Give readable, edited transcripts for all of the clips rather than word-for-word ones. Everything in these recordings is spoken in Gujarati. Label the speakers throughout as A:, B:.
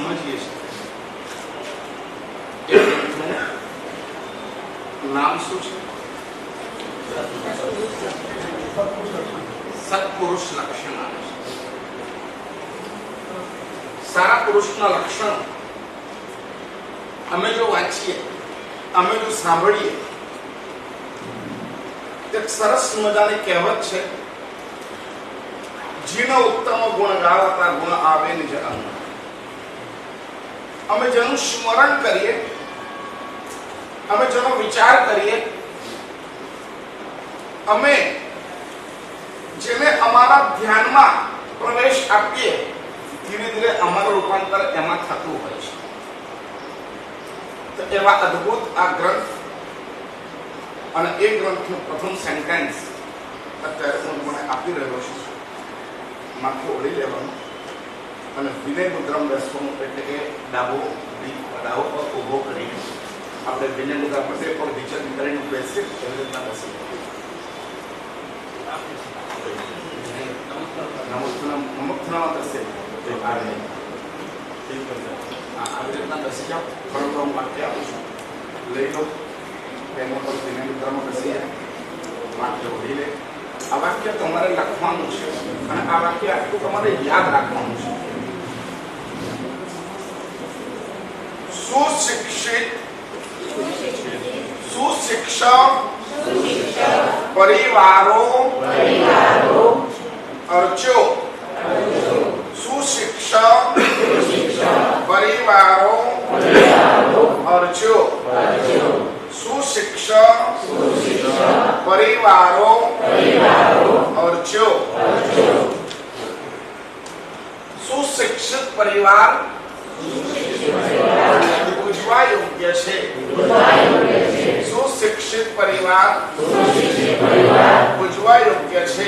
A: સમજીએ છીએ નામ શું છે? સત્પુરુષ લક્ષણ આવે છે. સારા પુરુષના લક્ષણ અમે જો વાંચીએ, અમે જો સાંભળીએ, એક સરસ મજાની કહેવત છે, જીન ઉત્તમ ગુણ ગાવતા ગુણ આવે નિજ અંગ. અમે જેનું સ્મરણ કરીએ, અમે જેનો વિચાર કરીએ, અમે જેને અમારા ધ્યાનમાં પ્રવેશ આપીએ, ધીરે ધીરે અમારું રૂપાંતર એમાં થતું હોય છે. તો એવા અદ્ભુત આ ગ્રંથ અને એ ગ્રંથનું પ્રથમ સેન્ટેન્સ અત્યારે હું મને આપી રહ્યો છું. માથું ઓળી લેવાનું અને વિનય મુદ્રામાં બેસવાનું, એટલે કે ડાબો પગ ઉભો કરીને આપણે વિનય મુદ્રા પડે પણ વિચર કરીને બેસીએ એવી રીતના બેસી નમુક્તનામાં બેસે આવી રીતના બેસી જાઓ. પરંતુ હું વાક્ય આપું છું, લઈ લો પેનો પર વિનય મુદ્રામાં બેસી જાય, વાક્ય ઓળી લે. આ વાક્ય તમારે લખવાનું છે અને આ વાક્ય આટલું તમારે યાદ રાખવાનું છે. સુશિક્ષિત સુશિક્ષિત પરિવારો अर्चो सुशिक्षित परिवारों अर्चो सुशिक्षित परिवारों अर्चो. सुशिक्षित परिवार પૂજવા યોગ્ય છે. સુશિક્ષિત પરિવાર પૂજવા યોગ્ય છે.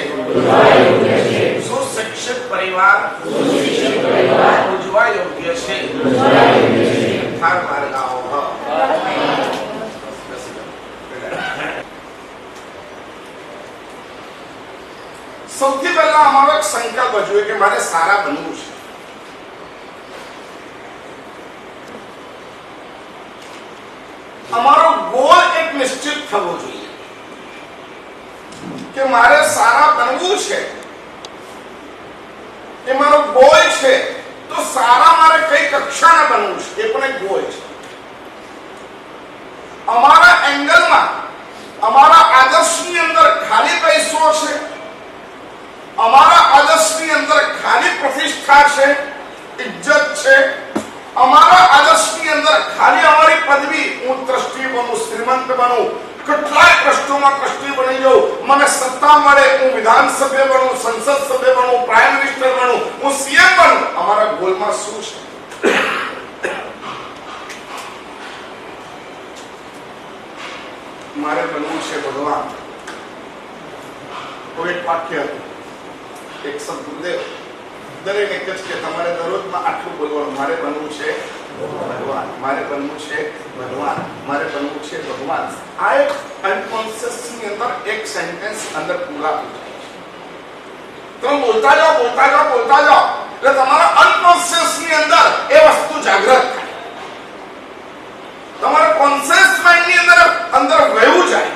A: સુશિક્ષિત પરિવાર પૂજવા યોગ્ય છે. થાળ માર્ગાઓ સૌથી પહેલા અમારો એક સંકલ્પ જોઈએ કે મારે સારા બનવું છે. અમારો ગોલ એક નિશ્ચિત થવો જોઈએ કે મારે સારા બનવું છે. એ મારો ગોલ છે. તો સારા મારે કઈ કક્ષાના બનવું છે એ પણ એક ગોલ છે. અમારા એંગલમાં, અમારા આદર્શની અંદર ખાલી પૈસો છે, અમારા આદર્શની અંદર ખાલી પ્રતિષ્ઠા છે, ઇજ્જત છે, અમારા આદર્શની અંદર ખાલી અમારી પદવી, હું ટ્રસ્ટી બનું, શ્રીમંત બનું, કેટલાય ટ્રસ્ટોમાં ટ્રસ્ટી બની જાઉં, મને સત્તા મળે, હું વિધાનસભ્ય બનું, સંસદ સભ્ય બનું, પ્રાઇમ મિનિસ્ટર બનું, હું સીએમ બનું. અમારા ગોલમાં શું છે? મારે બનવું છે ભગવાન. કોઈ એક વાક્ય હતું, એક સદગુરુદેવ દરેક એક જ કે તમારે દરરોજમાં આટલું બોલવાનું, મારે બનવું છે ભગવાન, મારે બનવું છે ભગવાન, મારે બનવું છે ભગવાન. આ એક અનકોન્શિયસ ની અંદર એક સેન્ટેન્સ અંદર પૂરા થઈ જાય છે. તમે બોલતા જાઓ, બોલતા જાઓ, બોલતા જાઓ, એટલે તમારા અનકોન્શિયસ ની અંદર એ વસ્તુ જાગૃત થાય. તમારા કોન્શિયસ માઇન્ડ ની અંદર વહેવું જાય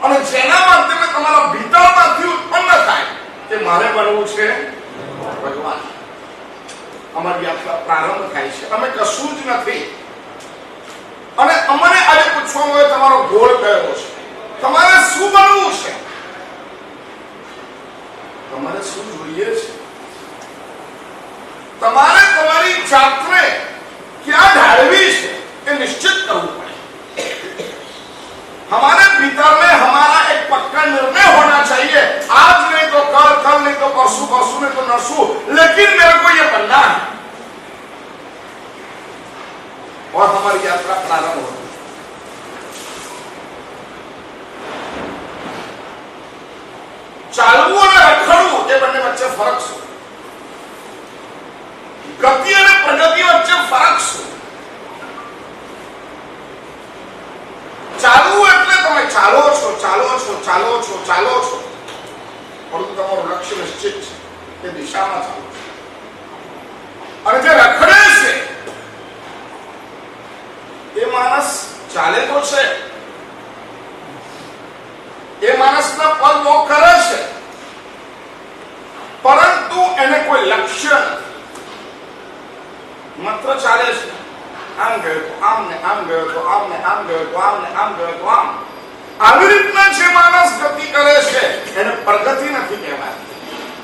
A: અને જેના માધ્યમે તમારા ભીતરમાંથી ઉત્પન્ન થાય કે મારે બનવું છે ભગવાન. અમારી યાત્રા પ્રારંભ થાય છે. અમે કશું જ નથી અને અમને આજે પૂછવામાં આવે તમારો ગોળ કયો છે, તમારે શું બનવું છે, તમારે શું જોઈએ છે, તમારે તમારી જાતને ક્યાં ઢાળવી છે એ નિશ્ચિત કરવું પડે. हमारे भीतर में हमारा एक पक्का निर्णय होना चाहिए, आज नहीं तो कल, कल नहीं तो परसों, परसों नहीं तो नरसों, लेकिन मेरे को ये बनना है. और हमारी यात्रा प्रारंभ होती है. ચાલવું અને રખડવું એ બંને વચ્ચે ફરક શું? ગતિ અને પ્રગતિ વચ્ચે ફરક શું? ચાલવું એટલે તમે ચાલો છો, ચાલો છો, ચાલો છો, ચાલો છો, પરંતુ તમારું લક્ષ્ય નિશ્ચિત છે, તે દિશામાં ચાલો છો. અને જે રખડે છે ચાલે છે. આમ ગયો તો આમ ને આમ ગયો તો આમ ને આમ ગયો તો આમ ને આમ ગયો તો આમ. આવી રીતના જે માણસ ગતિ કરે છે એને પ્રગતિ નથી કહેવાય.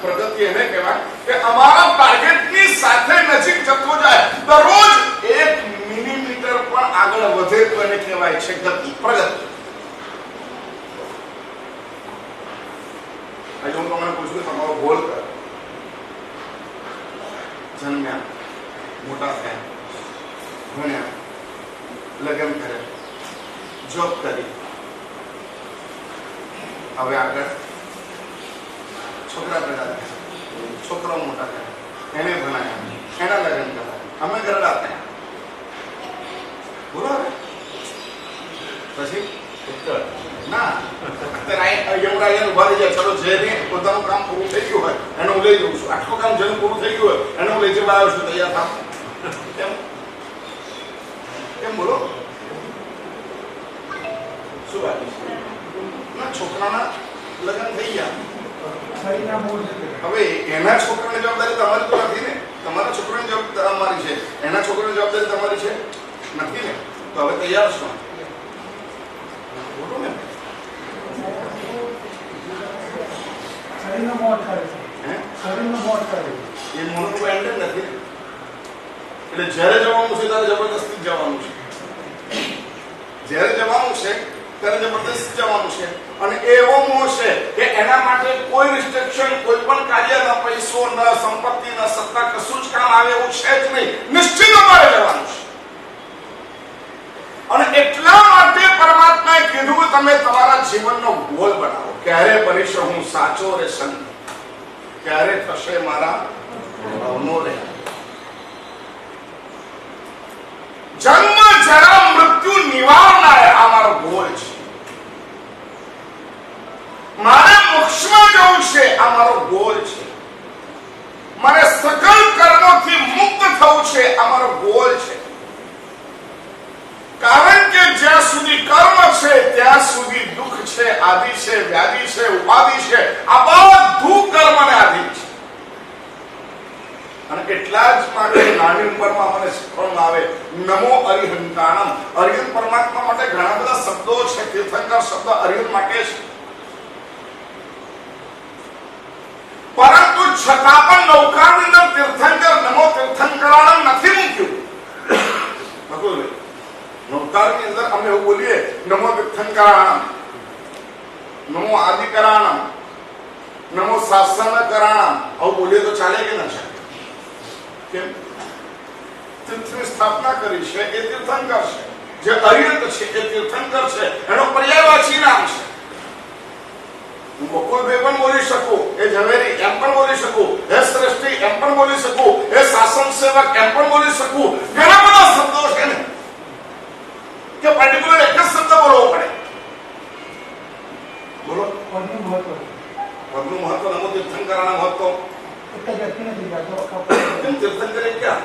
A: પ્રગતિ એને કહેવાય કે અમારા ટાર્ગેટની સાથે નજીક જતો જાય, દરરોજ 1 મિલીમીટર પણ આગળ વધે તો એને કહેવાય છે ગતિ, પ્રગતિ. આજે હું તમને પૂછું તમારો ગોલ કર. જન્મ્યા, મોટા થયા, ભણ્યા, લગ્ન કર્યા, જોબ કરી, હવે આગળ છોકરા પેદા થયા, છોકરાઓ મોટા થયા, એને ભણાયા, એના લગ્ન કર્યા, અમે ઘરડા થયા. બોલો હવે પછી ના અત્યારે ઉભા થઈ જાય. ચલો જેને પોતાનું કામ પૂરું થઈ ગયું હોય એને હું લઈ જઉં છું. આટલું કામ જેનું પૂરું થઈ ગયું હોય એને હું લઈ જવા આવ્યો છું. તૈયાર થાવ કેમ બોલો? શું બાકી છે? ના છોકરાના લગ્ન થઈ ગયા, હવે એના છોકરાની જવાબદારી તમારી તો નથી ને. તમારા છોકરાની જવાબદારી અમારી છે, એના છોકરાની જવાબદારી તમારી છે નથી ને. તો હવે તૈયાર છો બોલો ને. એ મોટું એન્ડ નથી. એટલે જયારે જવાનું છે ત્યારે જબરદસ્તી જવાનું છે. જયારે જવાનું છે ત્યારે જબરદસ્ત જવાનું છે. અને એવો મોહ છે કે એના માટે કોઈ રિસ્ટ્રિક્શન, કોઈ પણ કાર્ય, ન પૈસો, ન સંપત્તિ, ન સત્તા, કશું જ કામ આવે એવું છે જ નહીં. નિશ્ચિત અમારે જવાનું છે. અને એટલા માટે પરમાત્માએ કીધું તમે તમારા જીવનનો ગોલ બનાવો. ક્યારે બનીશ હું સાચો રે સંત, ક્યારે થશે મારા ભાવનો રે. જન્મ જરા મૃત્યુ નિવારનાર આ મારો ગોલ છે. મારે મોક્ષમાં જવું છે, આ મારો ગોલ છે. મારે સકલ કર્મોથી મુક્ત થવું છે, આ મારો ગોલ છે. કારણ કે જ્યાં સુધી કર્મ છે ત્યાં સુધી દુઃખ છે, આદિ છે, વ્યાધિ છે, ઉપાધિ છે. આ બધું કર્મને આધીન છે. અને એટલા જ માટે નાની ઉંમરમાં મને શીખવવામાં આવે નમો અરિહંતાણમ. અરિહંત પરમાત્મા માટે ઘણા બધા શબ્દો છે. તીર્થંકર શબ્દ અરિહંત માટે છે, પરંતુ છતાં પણ નૌકાની અંદર તીર્થંકર નમો તીર્થંકરાણમ નથી મૂક્યું. નૌકારની અંદર અમે એવું બોલીએ નમો તીર્થંકરાણમ, નમો આદિકરાણમ, નમો શાસનકરાણમ. આવું બોલીએ તો ચાલે કે ના ચાલે? કેમ? તીર્થની સ્થાપના કરી છે એ તીર્થંકર છે. જે અરિહંત છે એ તીર્થંકર છે. એનો પર્યાયવાચી નામ છે. હું બકુલભાઈ પણ બોલી શકું, એ ઝવેરી એમ પણ બોલી શકું, એ શ્રેષ્ઠી એમ પણ બોલી શકું, એ શાસન સેવક એમ પણ બોલી શકું. ઘણા બધા શબ્દો છે ને કે પર્ટિક્યુલર એક જ શબ્દ બોલવો પડે. બોલો પદનું મહત્વ નમો તીર્થંકરના મહત્વ તીર્થંકરે ક્યાં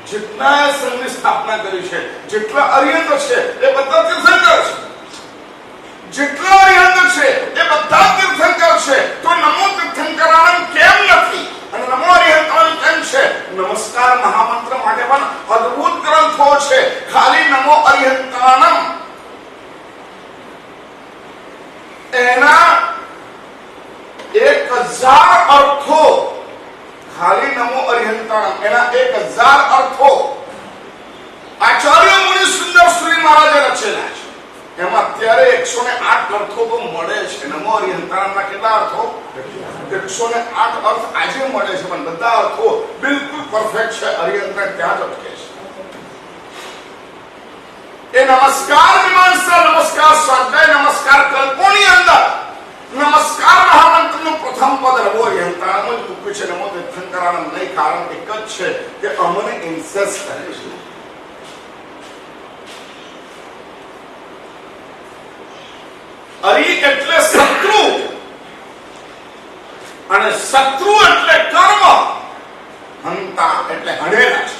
A: જેટલા સંઘની સ્થાપના કરી છે, જેટલા અરિહંત છે એ બધા તીર્થંકર છે. જેટલા અરિહંત છે એ બધા તીર્થંકર છે. તો નમો તીર્થંકરાણમ કેમ નથી અને નમો અરિહંતાણમ કેમ છે? નમસ્કાર મહામંત્ર માટે પણ અદ્ભુત ગ્રંથો છે. ખાલી નમો અરિહંતાણમ એના 1000 અર્થો, ખાલી નમો અરિહંતાણમ એના 1000 અર્થો આચાર્ય મુનિ સુંદર સુરી મહારાજે રચેલા છે. એમાં અત્યારે 108 અર્થો તો મળે છે. નમો અરિહંતાણમના કેટલા અર્થો? 108 અર્થ આજે મળે છે, પણ બધા અર્થો બિલકુલ પરફેક્ટ છે. અરિહંતા ત્યાં જ અટકે છે. એ નમસ્કાર મીમાંસા, નમસ્કાર સ્વાધ્યાય, નમસ્કાર કલ્પોની અંદર નમસ્કાર મહામંત્રનું પ્રથમ પદ નમો અરિહંતાણમ જ મૂક્યું છે. નમો તીર્થંકરાણમ નહીં. કારણ એક જ છે કે અમને ઇન્સેસ કરે છે. અરી એટલે શત્રુ અને શત્રુ એટલે કર્મ. હંતા એટલે હણેલા છે.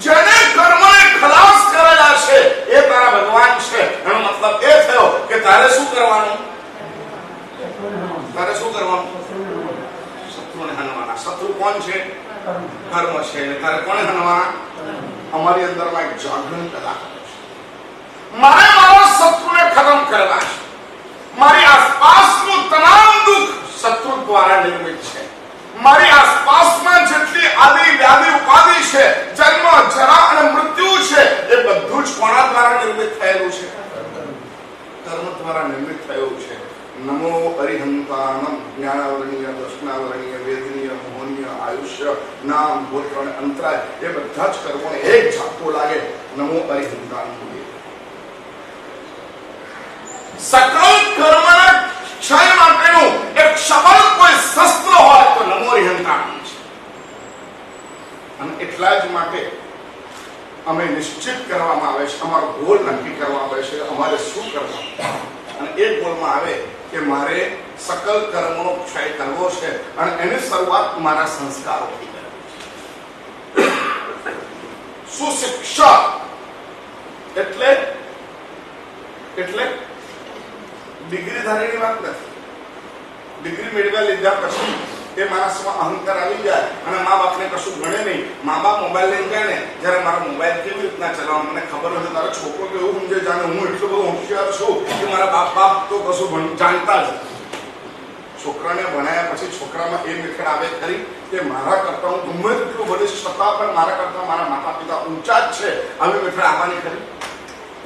A: જેને કર્મને ખલાસ કરેલા છે એ તારા ભગવાન છે. એનો મતલબ એ થયો કે તારે શું કરવાનું? તારે શું કરવાનું? શત્રુને હણવાના. શત્રુ કોણ છે? કર્મ છે. તારે કોને હણવાના? અમારી અંદરમાં એક જાગરણ પેદા કરે છે। મારે મારા શત્રુને ખતમ કરવા છે। મારી આસપાસનું તમામ દુઃખ શત્રુ દ્વારા નિર્મિત છે। મારી આસપાસમાં જેટલી આદિ વ્યાધિ ઉપાધિ છે, જન્મ જરા અને મૃત્યુ છે, એ બધું જ કોના દ્વારા નિર્મિત થયેલું છે? કર્મ દ્વારા નિર્મિત થયું છે। નમો અરિહંતાનમ જ્ઞાનાવરણીય દર્શનાવરણીય વેદનીય મોહનીય આયુષ્ય નામ ગોત્ર અને અંતરાય એ બધા જ કર્મોને એક ઝાપટો લાગે નમો અરિહંતાનમ બોલીએ। સકલ કર્મના ક્ષય માટેનું એક સબળ કોઈ શસ્ત્ર હોય તો નમો અરિહંતાનમ છે। અને એટલા જ માટે અમે નિશ્ચિત કરવામાં આવે છે, અમારો ગોલ નક્કી કરવામાં આવે છે, અમારે શું કરવાનું, અને એ ગોલમાં આવે કે મારે સકલ કર્મોનો ક્ષય કરવો છે અને એની શરૂઆત મારા સંસ્કારોથી કરવી છે। સુશિક્ષા એટલે ડિગ્રીધારીની વાત નથી। ડિગ્રી મેળવ્યા લીધા પછી એ માણસમાં અહંકાર આવી જાય અને મા બાપને કશું ગણે નહીં। મા બાપ મોબાઈલ લઈને જાય ને, જ્યારે મારો મોબાઈલ કેવી રીતના ચલાવવાનો મને ખબર નથી, તારો છોકરો તો એવું સમજે જાણે હું એટલો બધો હોશિયાર છું કે મારા બાપ તો કશું જાણતા જ। છોકરાને ભણાયા પછી છોકરામાં એ મેખડ આવે ખરી કે મારા કરતા હું ગમે તેટલું ભણીશ છતાં પણ મારા કરતા મારા માતા પિતા ઊંચા જ છે, આવી મેખડ આવવાની ખરી?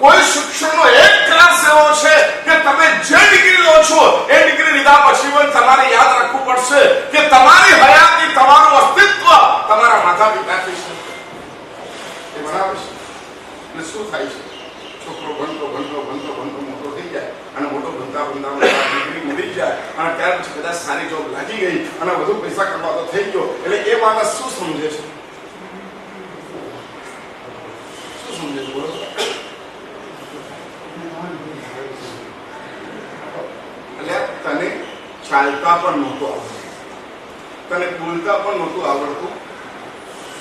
A: કોઈ શિક્ષણનો એક ક્લાસ એવો છે કે તમે જે ડિગ્રી લો છો એ ડિગ્રી લીધા પછી પણ તમારે યાદ રાખવું પડશે કે તમારી હયાતી, તમારું અસ્તિત્વ તમારા માતા પિતાથી છે। એ બરાબર છે? એટલે શું થાય છે? છોકરો ભણતો મોટો થઈ જાય અને મોટો ભણતા ડિગ્રી મળી જાય અને ત્યાર પછી કદાચ સારી જોબ લાગી ગઈ અને વધુ પૈસા કમાતો થઈ ગયો, એટલે એ માણસ શું સમજે છે? શું સમજે છે? બોલો। તને ચાલતા પણ નહોતું આવડતું, તને બોલતા પણ નહોતું આવડતું,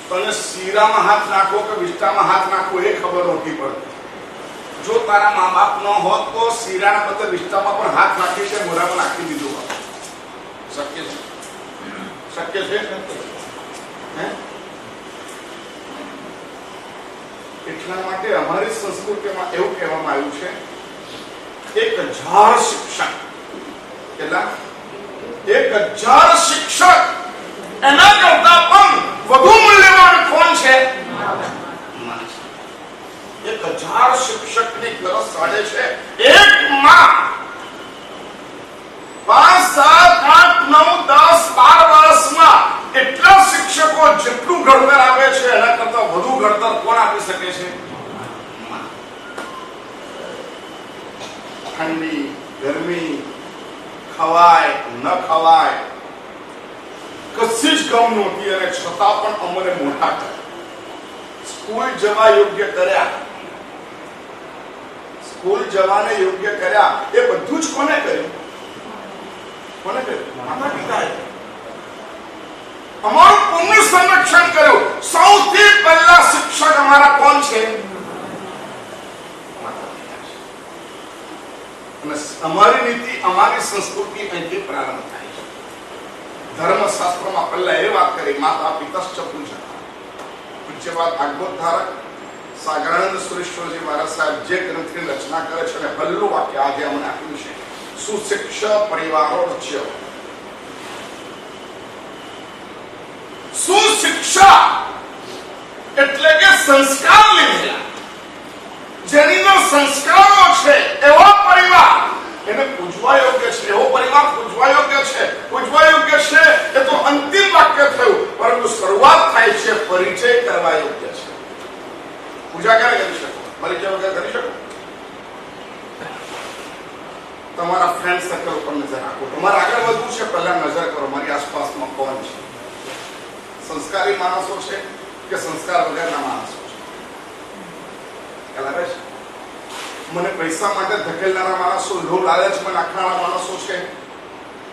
A: તને શીરામાં હાથ નાખવો કે વિષ્ટામાં હાથ નાખવો એ ખબર નહોતી પડતી। જો તારા મા બાપ ન હોત તો શીરાના બદલે વિષ્ટામાં પણ હાથ નાખી છે, મોઢામાં નાખી દીધું હોત। શક્ય છે? શક્ય છે? એટલા માટે અમારી સંસ્કૃતિમાં એવું કહેવામાં આવ્યું છે 1000 શિક્ષક, કેટલા? 1000 શિક્ષક એના કરતા પણ વધુ મૂલ્યવાન કોણ છે? 1000 શિક્ષકની ગરજ સાડે છે એક માં। 5, 7, 8, 9, 10, 12 વર્ષમાં એટલા શિક્ષકો જેટલું ઘડતર આપે છે એના કરતા વધુ ઘડતર કોણ આપી શકે છે? ઠંડી, ગરમી, ખવાય ન ખવાય કશી જ ગમ નહોતી અને છતાં પણ અમને મોટા કર્યા। સ્કૂલ જવા યોગ્ય કર્યા, સ્કૂલ જવાને યોગ્ય કર્યા। એ બધું જ કોને કર્યું? કોને કર્યું? માતા પિતાએ। અમારું પુણ્ય સંરક્ષણ કર્યું। સૌથી પહેલા શિક્ષક અમારા કોણ છે? અને અમારી નીતિ, અમારી સંસ્કૃતિ અહીંથી પ્રારંભ થાય છે। ધર્મશાસ્ત્રમાં પહેલા એ વાત કરી માતા પિતશ્ચ પૂજ્ય। પૂજ્યપાદ ભાગવત ધારક સાગરાનંદ સુરેશ્વરજી મહારાજ સાહેબ જે ગ્રંથની રચના કરે છે અને પહેલું વાક્ય આજે અમને આપ્યું છે સુશિક્ષ પરિવારોચ્ય। સુશિક્ષા એટલે કે સંસ્કાર લીધેલા, જેની અંદર સંસ્કારો છે એવો પરિવાર એને પૂજવા યોગ્ય છે। એવો પરિવાર પૂજવા યોગ્ય છે। પૂજવા યોગ્ય છે એ તો અંતિમ વાક્ય થયું, પરંતુ શરૂઆત થાય છે પરિચય કરવા યોગ્ય છે। પૂજા ક્યારે કરી શકો? પરિચય વગર કરી શકો? તમારા ફ્રેન્ડ સર્કલ ઉપર નજર રાખો। તમારે આગળ વધવું છે, પહેલા નજર કરો મારી આસપાસમાં કોણ છે? સંસ્કારી માણસો છે કે સંસ્કાર વગરના માણસો છે? ખ્યાલ છે? મને પૈસા માટે ધકેલનારા માણસો, લોભ લાલચમાં નાખનારા માણસો છે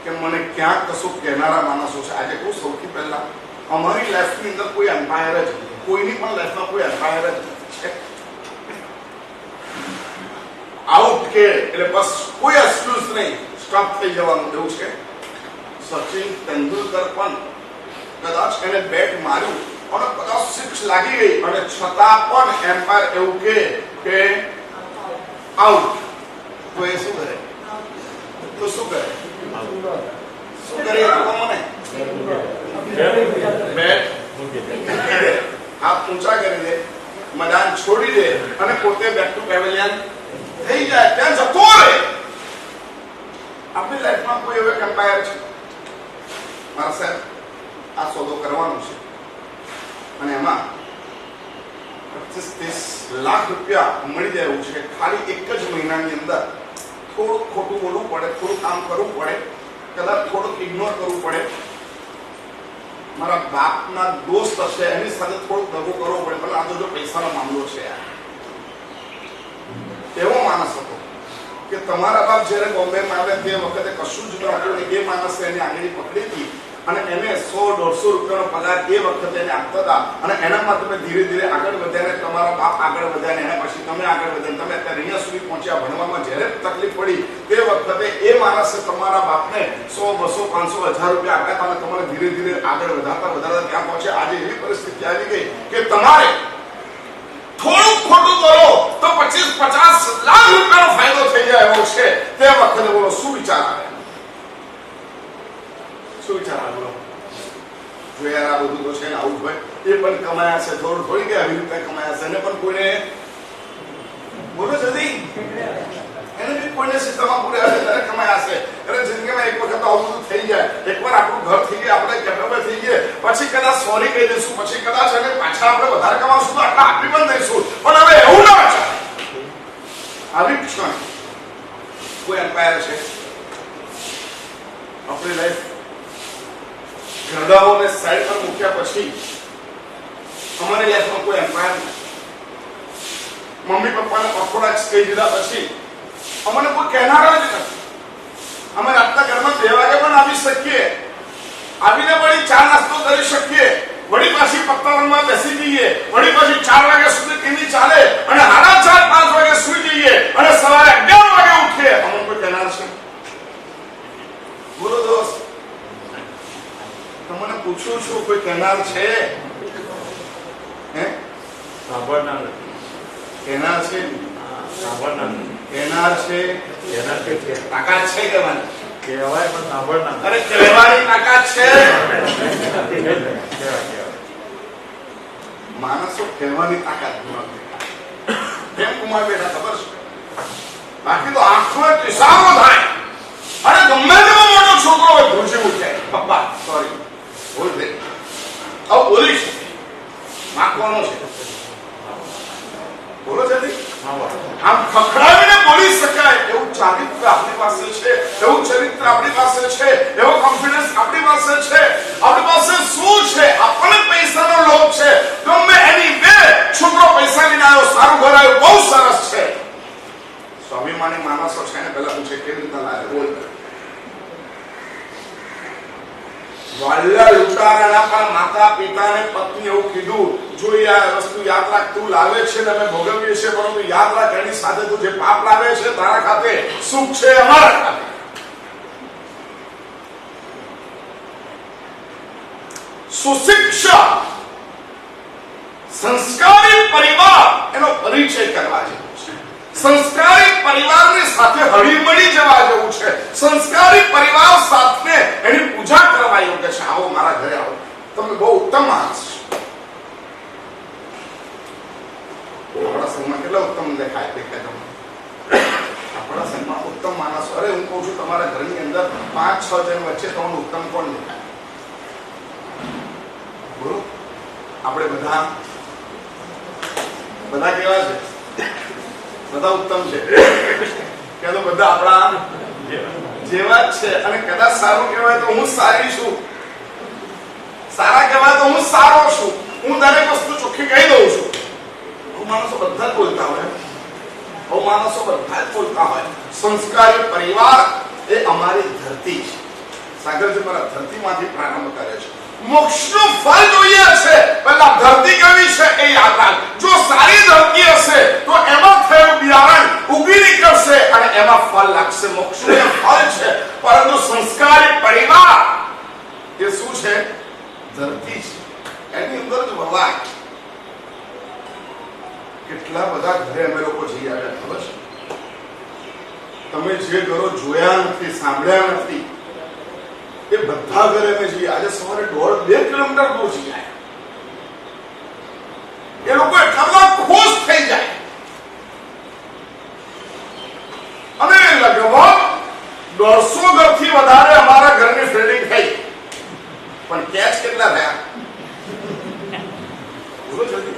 A: કે મને ક્યાંક કશું કહેનારા માણસો છે? આજે કહું, સૌથી પહેલા અમારી લાઈફની અંદર કોઈ એમ્પાયર જ નથી, કોઈની પણ લાઈફમાં કોઈ એમ્પાયર જ નથી છે। આઉટ કે એટલે બસ કોઈ એક્સક્યુઝ નહીં, સ્ટોપ થઈ જવાનું એવું છે। સચિન તેંડુલકર પણ કદાચ એને બેટ માર્યું અને કદાચ 6 લાગી ગઈ અને છતાં પણ એમ્પાયર એવું કે આઉટ, તો એ શું કરે? તો શું કરે? શું કરે? મને બેટ હાથ ઊંચા કરી દે, મેદાન છોડી દે અને પોતે બેક ટુ પેવેલિયન થઈ જાય, ત્યાં જતો રહે. આપણી લાઈફમાં કોઈ એવો એમ્પાયર છે? મારા સાહેબ આ સોદો કરવાનો છે અને એમાં 25-30 લાખ રૂપિયા મળી જાય એવું છે. ખાલી એક જ મહિનાની અંદર થોડું ખોટું બોલવું પડે, થોડું કામ કરવું પડે, કદાચ થોડું ઇગ્નોર કરવું પડે. મારા બાપના દોસ્ત હશે એની સાથે થોડું દગો કરવો પડે, પણ આ તો જો પૈસાનો મામલો છે યાર. એવો માણસ હતો કે તમારા બાપ જયારે બોમ્બેમાં આવે તે વખતે કશું જ નહોતું, એ માણસે એની આંગળી પકડી હતી અને એને 100-150 રૂપિયાનો પગાર એ વખતે એને આપતા હતા અને એનામાં તમે ધીરે ધીરે આગળ વધ્યા, તમારા બાપ આગળ વધ્યા, એના પછી તમે આગળ વધ્યા, તમે અત્યારે અહીંયા સુધી પહોંચ્યા. ભણવામાં જ્યારે તકલીફ પડી તે વખતે એ માણસે તમારા બાપને 100, 200, 500, 1000 રૂપિયા આપ્યા હતા અને તમારે ધીરે ધીરે આગળ વધારતા ત્યાં પહોંચ્યા. આજે એવી પરિસ્થિતિ આવી ગઈ કે તમારે થોડું ખોટું બોલો તો 25-50 લાખ રૂપિયાનો ફાયદો થઈ જાય એવો છે. તે વખતે બોલો શું વિચાર આવે? શું વિચાર આવે? બોલો જો યાર આ બધું તો છે ને, આવું ભાઈ એ પણ કમાયા છે, થોડી કે આવી રીતે કમાયા છે, એને પણ કોઈને બોલો જલ્દી, એને બી કોઈને સિસ્ટમમાં પૂર્યા છે ત્યારે કમાયા છે. એટલે જિંદગીમાં એક વખત આવું બધું થઈ જાય, એકવાર આપણું ઘર થઈ જાય, આપણે કેપેબલ થઈ ગયા, પછી કદાચ સોરી કહી દઈશું, પછી કદાચ એને પાછા આપણે વધારે કમાવશું તો આટલા આપી પણ દઈશું, પણ હવે એવું ના ચાલે. આવી ક્ષણ કોઈ એમ્પાયર છે આપણી લાઈફ ઘરડાઓને સાઈડ પર મૂક્યા પછી અમારી લાઈફમાં કોઈ એમ્પાયર નથી. મમ્મી પપ્પાને અખોડા કહી દીધા પછી અમને કોઈ કહેનાર જ નથી. અમે રાતના ઘરમાં 2 વાગે પણ આવી શકીએ, આવીને વળી ચા નાસ્તો કરી શકીએ, વળી પાછી પત્તા રમવા બેસી જઈએ, વળી પાછી 4 વાગ્યા સુધી ટીવી ચાલે અને 4:30-5 વાગે સુઈ જઈએ અને સવારે 11 વાગે ઉઠીએ. અમને કોઈ કહેનાર છે? બોલો દોસ્ત, તમને પૂછું છું, કોઈ કહેનાર છે? હે
B: સાંભળનાર
A: કહેનાર છે?
B: સાંભળનાર
A: કહેનાર છે? તાકાત છે કહેવાની?
B: કહેવાય પણ સાંભળનાર.
A: અરે કહેવાની તાકાત છે. માણસો કહેવાની તાકાત કેમ ગુમાવી બેઠા ખબર છે? બાકી તો આંખનો ઇશારો થાય અને ગમે તેવો મોટો છોકરો હોય ધ્રુજી ઉઠે, પપ્પા સોરી બોલ દે, આવું બોલીશ નાખવાનો છે. બોલો જલ્દી. આમ ખખડાવીને બોલી શકાય એવું ચારિત્ર આપણી પાસે છે, એવું ચરિત્ર આપણી પાસે છે, એવો કોન્ફિડન્સ આપણી પાસે છે. આપણી પાસે શું છે? આપણને પૈસાનો લોભ છે. ગમે એની બે છોકરો પૈસા લઈને આવ્યો, સારું ઘર આવ્યું, બહુ સરસ છે. સ્વાભિમાની માણસો છે ને પેલા પૂછે કેવી રીતના લાવે? બોલ. વાલ્યા લૂંટારાના પણ માતા પિતાને પત્ની એવું કીધું, જો આ વસ્તુ યાદ રાખ, તું લાવે છે ને અમે ભોગવીએ છીએ, પરંતુ યાદ રાખ એની સાથે તું જે પાપ લાવે છે તારા ખાતે સુખ છે અમારા ખાતે. સુશિક્ષા સંસ્કારી પરિવાર એનો પરિચય કરવા જેવો છે. સંસ્કારી પરિવારની સાથે હળીમળી જવા જેવું છે. સંસ્કારી પરિવાર સાથે એની પૂજા કરવા યોગ્ય છે. આવો મારા ઘરે આવો, તમે બહુ ઉત્તમ માણસ છો. આપણા સંઘમાં કેટલા ઉત્તમ દેખાય તમને? આપણા સંઘમાં ઉત્તમ માણસ. અરે હું કહું છું તમારા ઘરની અંદર 5-6 જણ વચ્ચે તમને ઉત્તમ કોણ દેખાય? બોલો. આપણે બધા કેવા છે? બધા ઉત્તમ છે કે તો બધા આપણા જેવા જ છે. અને કદાચ સારું કહેવાય તો હું સારી છું, સારા કહેવાય તો હું સારો છું. હું દરેક વસ્તુ ચોખ્ખી કહી દઉં છું. આવું માણસો બધા જ બોલતા હોય, આવું માણસો બધા જ બોલતા હોય. સંસ્કારી પરિવાર એ અમારી ધરતી છે. સાગરજી મારા ધરતીમાંથી પ્રારંભ કરે છે. મોક્ષનું ફળ જોઈએ છે, પહેલા ધરતી કેવી છે એ યાદ રાખ. જો સારી ધરતી હશે તો એમાં થયેલું બિયારણ ઉગી નીકળશે અને એમાં ફળ લાગશે. મોક્ષનું ફળ છે, પરંતુ સંસ્કારી પરિવાર એ શું છે? ધરતી છે. એની અંદર જ કેટલા બધા ઘરે અમે લોકો જઈ આવ્યા ખબર છે? તમે જે ઘરો જોયા નથી, સાંભળ્યા નથી, એ બધા ઘરે અમે જઈએ. આજે સવારે 1.5-2 કિલોમીટર દૂર જઈ આવ્યા. એ લોકો એટલા બધા ખુશ થઈ જાય. અને લગભગ 150 ઘરથી વધારે અમારા ઘરની ફિલ્ડિંગ થઈ. પણ કેચ કેટલા થયા? બોલો જલ્દી.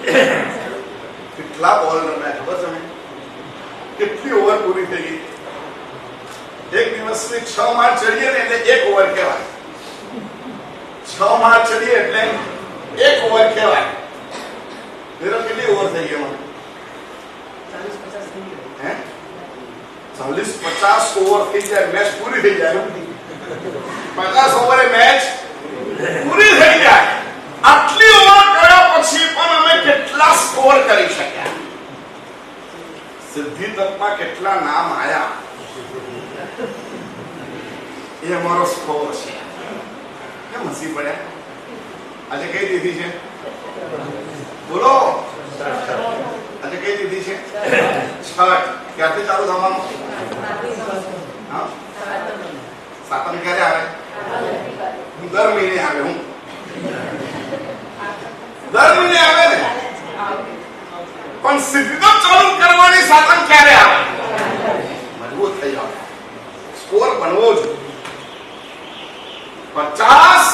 A: કેટલા બોલ રમ્યા ખબર છે? કેટલી ઓવર પૂરી થઈ ગઈ? એક દિવસની 6 માર ચડીએ ને એટલે 1 ઓવર કહેવાય. 6 માર ચડીએ એટલે 1 ઓવર કહેવાય. કેટલી ઓવર થઈ ગઈ? 40-50 ઓવર થઈ જાય, મેચ પૂરી થઈ જાય. 50 ઓવરે મેચ પૂરી થઈ જાય. આટલી ઓવર કર્યા પછી પણ અમે કેટલા સ્કોર કરી શક્યા? સિદ્ધિ તકમાં કેટલા નામ આયા એ અમારો સ્કોર છે. કેમ હસી પડ્યા? આજે કઈ દીધી છે? બોલો. આજે કઈ દીધી છે? છઠ. ક્યારથી ચાલુ થવાનું? હા, સાતમ ક્યારે આવે? દર મહિને આવે. હું દર મહિને આવે ને, પણ સિદ્ધિ ચાલુ કરવાની સાતમ ક્યારે આવે? મજબૂત થઈ જાવ, સ્કોર બનવો જોઈએ. 50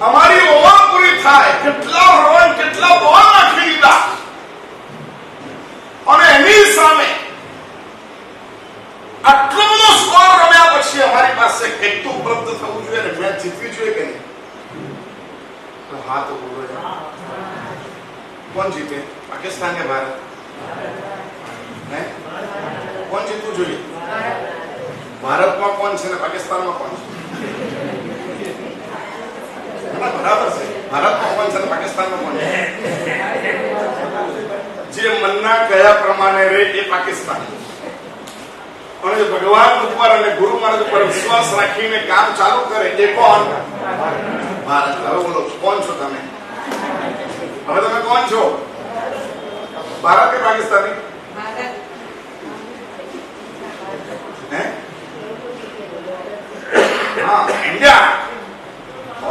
A: અમારી ઓવર પૂરી થાય. કેટલા રન, કેટલા બોલ નાખી દીધા. અને એની સામે આટલો બધો સ્કોર રમ્યા પછી અમારી પાસે કંઈક તો ઉપલબ્ધ થવું જોઈએ ને, મેચ જીતવી જોઈએ કે નહીં? તો હા તો બોલો. કોણ જીતે? પાકિસ્તાન કે ભારત? કોણ જીતવું જોઈએ? ભારતમાં કોણ છે ને પાકિસ્તાનમાં કોણ છે? બરાબર છે. ભારતમાં કોણ છે ને પાકિસ્તાનમાં કોણ છે? જે મનના કયા પ્રમાણે રહે એ પાકિસ્તાન. અને ભગવાન ઉપર અને ગુરુ મહારાજ ઉપર વિશ્વાસ રાખીને કામ ચાલુ કરે એ કોણ? ભારત. હવે બોલો, કોણ છો તમે? હવે તમે કોણ છો? ભારત કે પાકિસ્તાની? હા, ઇન્ડિયા.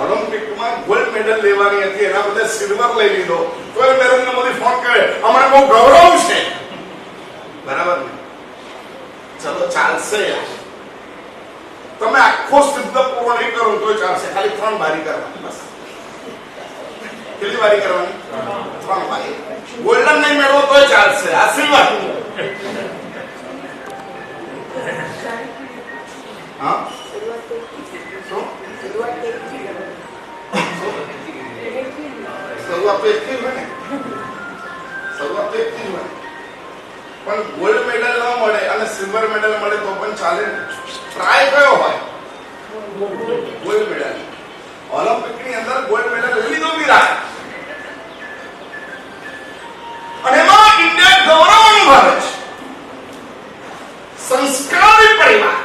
A: ઓલિમ્પિકમાં ગોલ્ડ મેડલ લેવાની હતી, એના બદલે સિલ્વર લઈ લીધો. તો નરેન્દ્ર મોદી ફોન કરે, અમને બહુ ગૌરવ છે. બરાબર ને? ચલો ચાલશે. તમે આખો સિદ્ધ પૂરો નહીં કરો તો ચાલશે. ખાલી 3 બારી કરવાની બસ. કેટલી બારી કરવાની? 3 બારી. ગોલ્ડન નહીં મેળવો તો ચાલશે. આ સિલ્વર. હા, શરૂઆત તો એકથી જ હોય ને. શરૂઆત તો એકથી જ હોય. પણ ગોલ્ડ મેડલ ન મળે અને સિલ્વર મેડલ મળે તો પણ ચાલે. ટ્રાય કયો હોય? Gold medal. ઓલિમ્પિક ની અંદર ગોલ્ડ મેડલ લઈ લીધો વિરાટ. અને એમાં ઇન્ડિયા ગૌરવ અનુભવે છે. સંસ્કારી પરિવાર.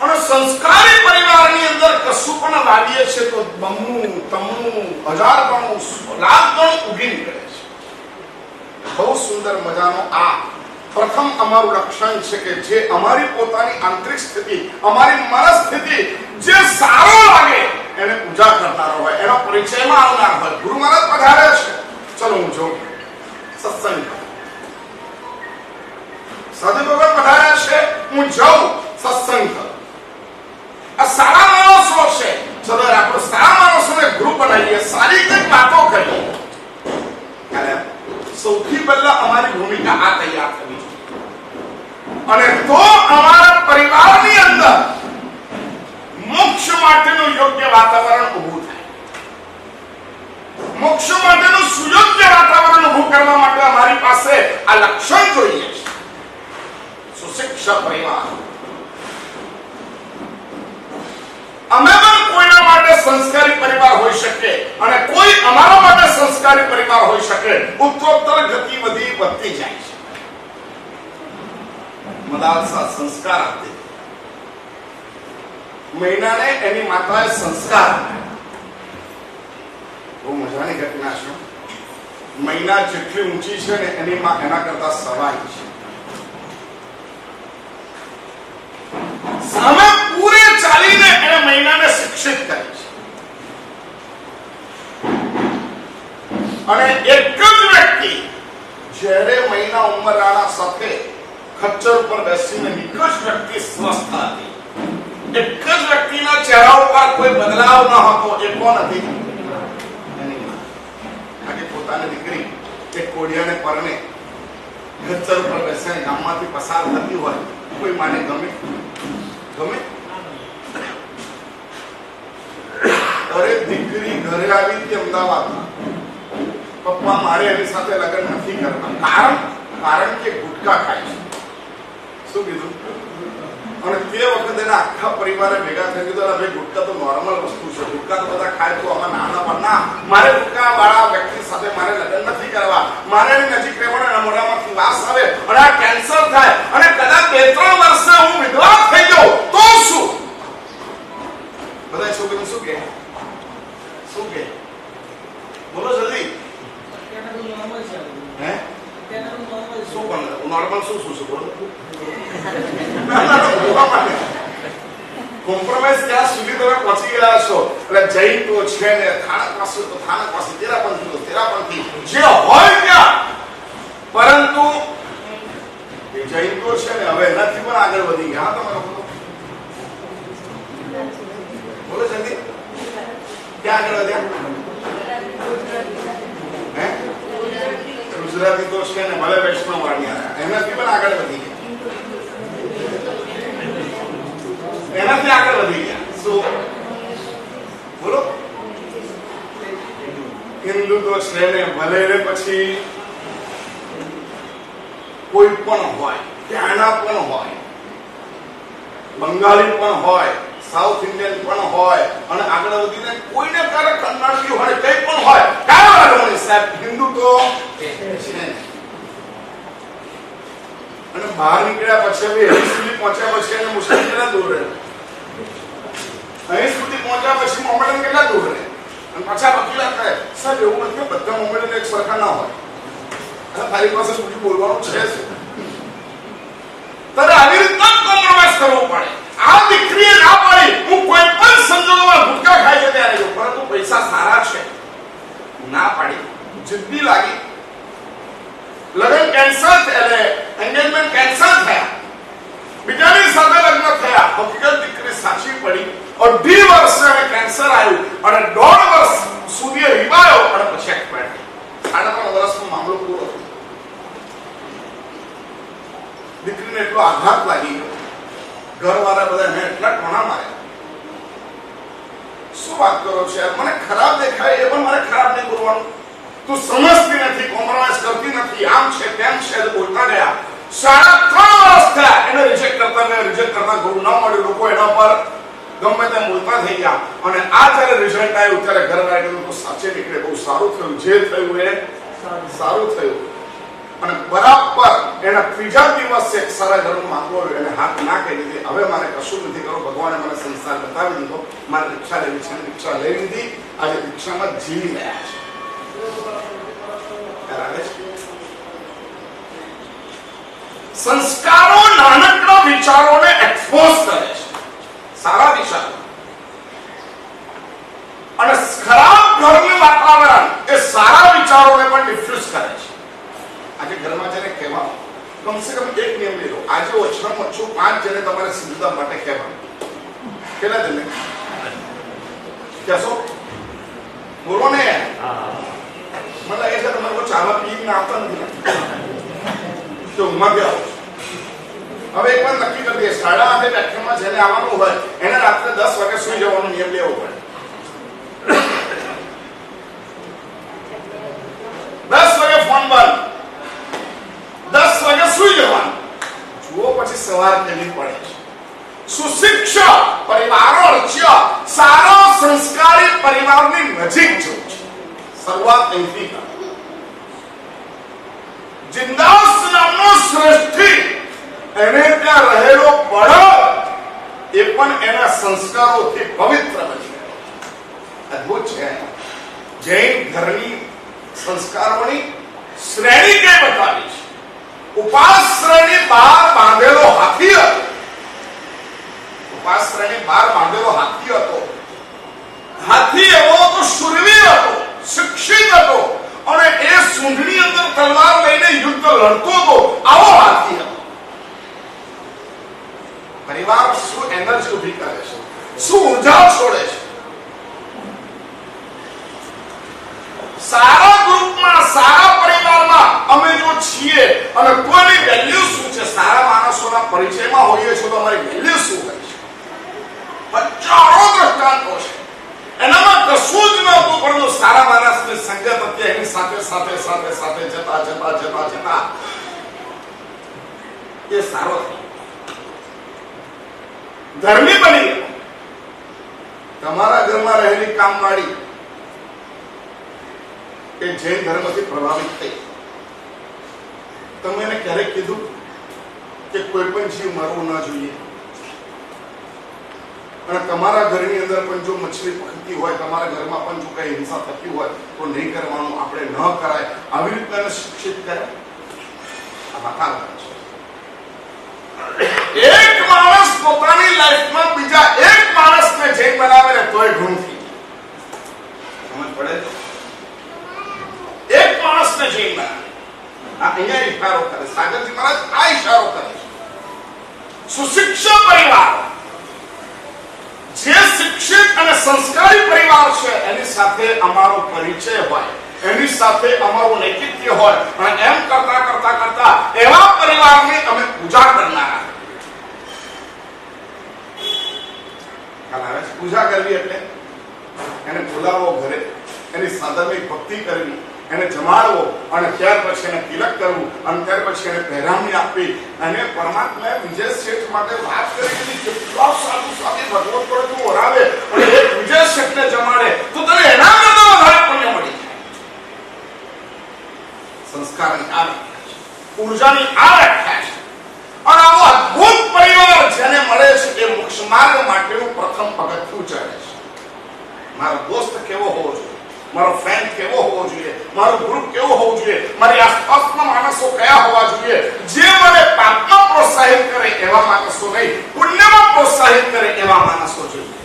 A: અને સંસ્કારી પરિવારની અંદર કશું પણ લાવીએ છે તો બમણું, તમણું, 1000 ગણું, લાખ ગણું ઉભી નીકળે છે. બહુ સુંદર મજાનો આ પ્રથમ અમારું લક્ષણ છે કે જે અમારી પોતાની આંતરિક સ્થિતિ, અમારી મનસ્થિતિ જે સારો લાગે એને પૂજા કરનારો હોય, એનો પરિચયમાં આવનાર હોય. ગુરુ મહારાજ પધારે છે, ચલો હું જોઉં સત્સંગ. સાધુ ભગવાન પધાર્યા છે, હું જાઉં સત્સંગ. આ સારા માણસો છે, ચલો આપણે સારા માણસોને ગ્રુપ બનાવીએ, સારી કંઈક વાતો કરીએ. સૌથી પહેલા અમારી ભૂમિકા આ તૈયાર કરવી છે. અને તો અમારા પરિવારની અંદર મોક્ષ માટેનું યોગ્ય વાતાવરણ ઊભું થાય. મોક્ષ માટેનું સુયોગ્ય વાતાવરણ ઊભું કરવા માટે અમારી પાસે આ લક્ષણ જોઈએ છે. સુશિક્ષિત પરિવાર. અમે પણ કોઈના માટે સંસ્કારી પરિવાર હોઈ શકે અને કોઈ અમારા માટે સંસ્કારી પરિવાર હોઈ શકે. ઉત્તરોત્તર ગતિ વધતી જાય છે. મદાલસા સંસ્કાર આપતી. મહિનાને એની માતાએ સંસ્કાર. બહુ મજાની ઘટના છે. મહિના જેટલી ઊંચી છે ને એની માં એના કરતા સવાઈ છે. સામે પૂરે ચાલીને એને મહિનાને શિક્ષિત કરી છે. અને એક જ વ્યક્તિ જ્યારે મહિના ઉંમરાણા સાથે ખચ્ચર પર બેસીને એક જ વ્યક્તિ સ્વસ્થ હતી. એક જ વ્યક્તિના ચહેરા ઉપર કોઈ બદલાવ ન હતો. એ કોણ હતી? એની માં. આજે પોતાની દીકરી એક કોડિયાને પરણે ખચ્ચર ઉપર બેસીને ગામમાંથી પસાર થતી હોય, કોઈ માને ગમે? અરે દીકરી ઘરે આવી હતી અમદાવાદમાં, પપ્પા મારે એની સાથે લગ્ન નથી કરતા. કારણ કે ગુટકા ખાય છે. શું કીધું? અને તે વખતે આખા પરિવારે ભેગા થઈ કીધું, ભાઈ ગુટકા તો નોર્મલ વસ્તુ છે, ગુટકા તો બધા ખાય તો આમાં નાના પણ ના, મારે ગુટકા વાળા વ્યક્તિ સાથે મારે લગ્ન નથી કરવા. મારે એની નજીક રહેવાનું, એના મોઢામાંથી વાસ આવે અને આ કેન્સર થાય અને કદાચ 2-3 વર્ષે હું વિધવા થઈ જાઉં તો શું? બધા છોકરીઓ શું કે બોલો જલ્દી. હે શું પણ નોર્મલ શું છે બોલો? કોમ્પ્રોમાઇઝ ત્યાં સુધી તમે પહોંચી ગયા છો. એટલે જૈન તો છે ને, થાનક પાસે તો થાનક પાસે, તેરાપંથી તો તેરાપંથી, જે હોય ત્યાં. પરંતુ એ જૈન તો છે ને હવે એનાથી પણ આગળ વધી ગયા. તમે લોકો બોલો જલ્દી. ક્યાં આગળ વધ્યા? હે ગુજરાતી તો છે ને, ભલે વૈષ્ણવ વાળી એનાથી પણ આગળ વધી ગયા. એનાથી આગળ વધી ગયા. શું બોલો? હિન્દુ તો છે ને, ભલે ને પછી કોઈ પણ હોય, ત્યાંના પણ હોય, બંગાળી પણ હોય, સાઉથ ઇન્ડિયન પણ હોય, અને આગળ વધીને કોઈને ક્યારે કન્નડી હોય, કઈ પણ હોય, કાંઈ સાહેબ હિન્દુ તો છે. અને બહાર નીકળ્યા પછી અહીં સુધી પહોંચ્યા પછી એને મુસ્લિમ કેટલા દૂર રહે? અહીં સુધી પહોંચ્યા પછી મોમેડન કેટલા દૂર રહે? અને પાછા વકીલાત થાય, સાહેબ એવું નથી બધા મોમેડન એક સરખા ના હોય. અને તારી પાસે બીજું બોલવાનું છે શું? તારે આવી રીતના કોમ્પ્રોમાઇઝ કરવું પડે. આ દીકરીએ ના પાડી, હું કોઈ પણ સંજોગોમાં ગુટકા ખાઈ જતે આવી જાઉં, પરંતુ પૈસા સારા છે. ના પાડી, જિદ્દી લાગી, લગ્ન કેન્સલ એટલે એન્ગેજમેન્ટ કેન્સલ થયા, બીજાની સાથે લગ્ન થયા. હકીકત દીકરી સાચી પડી. 2.5 વર્ષે એને કેન્સર આવ્યું અને 1.5 વર્ષ સુધી રીવાયો અને પછી એક્સપાયર થઈ. 3.5 વર્ષનો મામલો પૂરો થયો. દીકરીને એટલો આઘાત લાગી ગયો, ઘરવાળા બધા એને એટલા ટોણા માર્યા. શું વાત કરો છો યાર? મને ખરાબ દેખાય એ પણ મારે ખરાબ નહીં બોલવાનું. તું સમજતી નથી, કોમ્પ્રોમાઇઝ કરતી નથી, આમ છે તેમ છે બોલતા ગયા. 3.5 વર્ષ થયા એને રિજેક્ટ કરતા ગુરુ ન મળ્યું. લોકો એના પર ગમે તેમ બોલતા થઈ ગયા. અને આ જયારે રિઝલ્ટ આવ્યું ત્યારે ઘર વાળા કીધું તો સાચે નીકળે, બહુ સારું થયું. જે થયું એ સારું થયું. અને બરાબર એના 3જા દિવસે એક સારા ઘરનો માંગો આવ્યો, એને હાથ ના કહી દીધી, હવે મારે કશું નથી કરો, ભગવાને મને સંસાર બતાવી દીધો, મારે રિક્ષા લેવી છે. રિક્ષા લઈ લીધી. આજે રિક્ષામાં જીવી ગયા છે. સંસ્કારો નાનકડા વિચારોને એક્સપોઝ કરે છે, સારા વિચારો. અને ખરાબ ઘરનું વાતાવરણ એ સારા વિચારોને પણ ડિફ્યુઝ કરે છે. આજે ઘરમાં જેને કહેવાનું, કમસે કમ એક નિયમ લઈ લો. આજે ઓછામાં ઓછું 5 જણે તમારે સિદ્ધતા માટે કહેવાનું. કેટલા જણે કહેશો? બોલો ને. મને લાગે છે તમારે કોઈ ચાવા પીને આવતા નથી તો ઊંઘમાં ગયા. હવે એક વાર નક્કી કરી દઈએ, 8:30 વ્યાખ્યાનમાં જેને આવવાનું હોય એને રાત્રે 10 વાગે સુઈ જવાનો નિયમ લેવો પડે. 10 વાગે ફોન બંધ, 10 વાગે સુઈ જવાનું. જુઓ પછી સવાર કેવી પડે છે. સુશિક્ષિત પરિવારો રચ્ય સારો સંસ્કારી પરિવારની નજીક જવું છે. શરૂઆત અહીંથી કરો. જિંદાસ નામનો શ્રેષ્ઠી, એને ત્યાં રહેલો બળદ એ પણ એના સંસ્કારોથી પવિત્ર બની ગયો. અદ્ભુત છે. જૈન ઘરની સંસ્કારોની શ્રેણી કઈ બતાવી છે. ઉપાશ્રયની બહાર બાંધેલો હાથી હતો. ઉપાશ્રયની બહાર બાંધેલો હાથી હતો. હાથી એવો તો શૂરવીર હતો, શિક્ષિત હતો અને એ સૂંઢની અંદર તલવાર લઈને યુદ્ધ લડતો હતો. આવો હાથી હતો. પરિવાર શું એનર્જી ઉભી કરે છે, શું ઉર્જા છોડે છે. સારા ગ્રુપમાં, સારા પરિવારમાં અમે જો છીએ અને કોઈની વેલ્યુ શું છે, સારા માણસોના પરિચયમાં હોઈએ છીએ તો અમારી વેલ્યુ શું હોય છે. હજારો દ્રષ્ટાંતો છે. એનામાં કશું જ નહોતું, પરંતુ સારા માણસની સંગત હતી. એની સાથે સાથે સાથે સાથે જતા જતા જતા જતા એ સારો થયો, ધર્મી બની ગયો. તમારા ઘરમાં રહેલી કામવાળી એ જૈન ધર્મથી પ્રભાવિત થઈ. તમે એને ક્યારેક કીધું કે કોઈ પણ જીવ મરવું ન જોઈએ, અને તમારા ઘરની અંદર પણ જો મછલી પકડતી હોય, તમારા ઘરમાં પણ જો કઈ હિંસા થતી હોય તો નહીં કરવાનું, આપણે ન કરાય, આવી રીતના એને શિક્ષિત કરે? આ વાતાવરણ છે. એક માણસ પોતાની લાઈફમાં બીજા એક માણસને જૈન બનાવે ને તોય ઘણું થઈ સમજ પડે. એક માણસને જૈન બનાવે. આ અહીંયા ઇશારો કરે સાગરજી મહારાજ, આ ઇશારો કરે છે. સુશિક્ષિત પરિવાર, જે શિક્ષિત અને સંસ્કારી પરિવાર છે, એની સાથે અમારો પરિચય હોય, એની સાથે અમારું નૈતિકતા હોય, અને એમ કરતા કરતા કરતા એવા પરિવારની અમે પૂજા કરનારા. પૂજા કરવી એટલે એને બોલાવવો ઘરે, એની સાધર્મિક ભક્તિ કરવી, એને જમાડવો, અને ત્યાર પછી એને તિલક કરવું, અને ત્યાર પછી એને પહેરામણી આપવી. અને પરમાત્માએ વિજય શેઠ માટે વાત કરી, કેટલા સાધુ સાથે ભગવત પર તું ઓરાવે અને એક વિજય શેઠને જમાડે તો તને એના કરતા વધારે પુણ્ય મળી જાય. સંસ્કારની આ વ્યાખ્યા છે, ઉર્જાની આ વ્યાખ્યા છે. અને આવો અદ્ભુત પરિવાર જેને મળે છે એ મોક્ષ માર્ગ માટેનું પ્રથમ પગથિયું ચડે છે. મારો દોસ્ત કેવો હોવો જોઈએ, મારો ફ્રેન્ડ કેવો હોવો જોઈએ, મારો ગ્રુપ કેવો હોવો જોઈએ, મારી આસપાસના માણસો કયા હોવા જોઈએ, જે મને પાપમાં પ્રોત્સાહિત કરે એવા માણસો નહીં, પુણ્યમાં પ્રોત્સાહિત કરે એવા માણસો જોઈએ.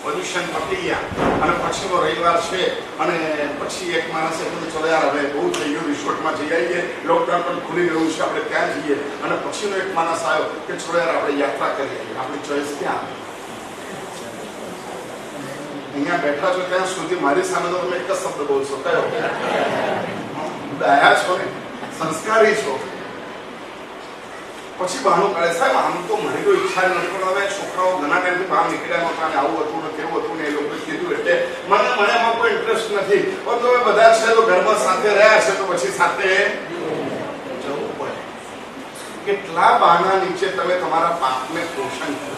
A: પોઝિશન પતી ગયા અને પછીનો રવિવાર છે, અને પછી એક માણસે કીધું ચલો યાર હવે બહુ થઈ ગયું, રિસોર્ટમાં જઈ આવીએ, લોકડાઉન પણ ખુલી ગયું છે, આપણે ત્યાં જઈએ. અને પછીનો એક માણસ આવ્યો કે ચલો યાર આપણે યાત્રા કરીએ. આપણી ચોઈસ ક્યાં? અહીંયા બેઠા છો ત્યાં સુધી મારી સામે તો તમે એક જ શબ્દ બોલશો, કયો? દયા છો ને, સંસ્કારી છો. પછી બહાનું કાઢે, સાહેબ આમ તો મારી કોઈ ઈચ્છા નથી, પણ હવે છોકરાઓ ઘણા ટાઈમથી બહાર નીકળ્યા નહોતા અને આવું હતું ને તેવું હતું ને એ લોકોએ કીધું એટલે મને એમાં કોઈ ઇન્ટરેસ્ટ નથી. પણ તમે બધા છે તો ઘરમાં સાથે રહ્યા છે તો પછી સાથે જવું પડે. કેટલા બહાના નીચે તમે તમારા પાપને પોષણ કરો,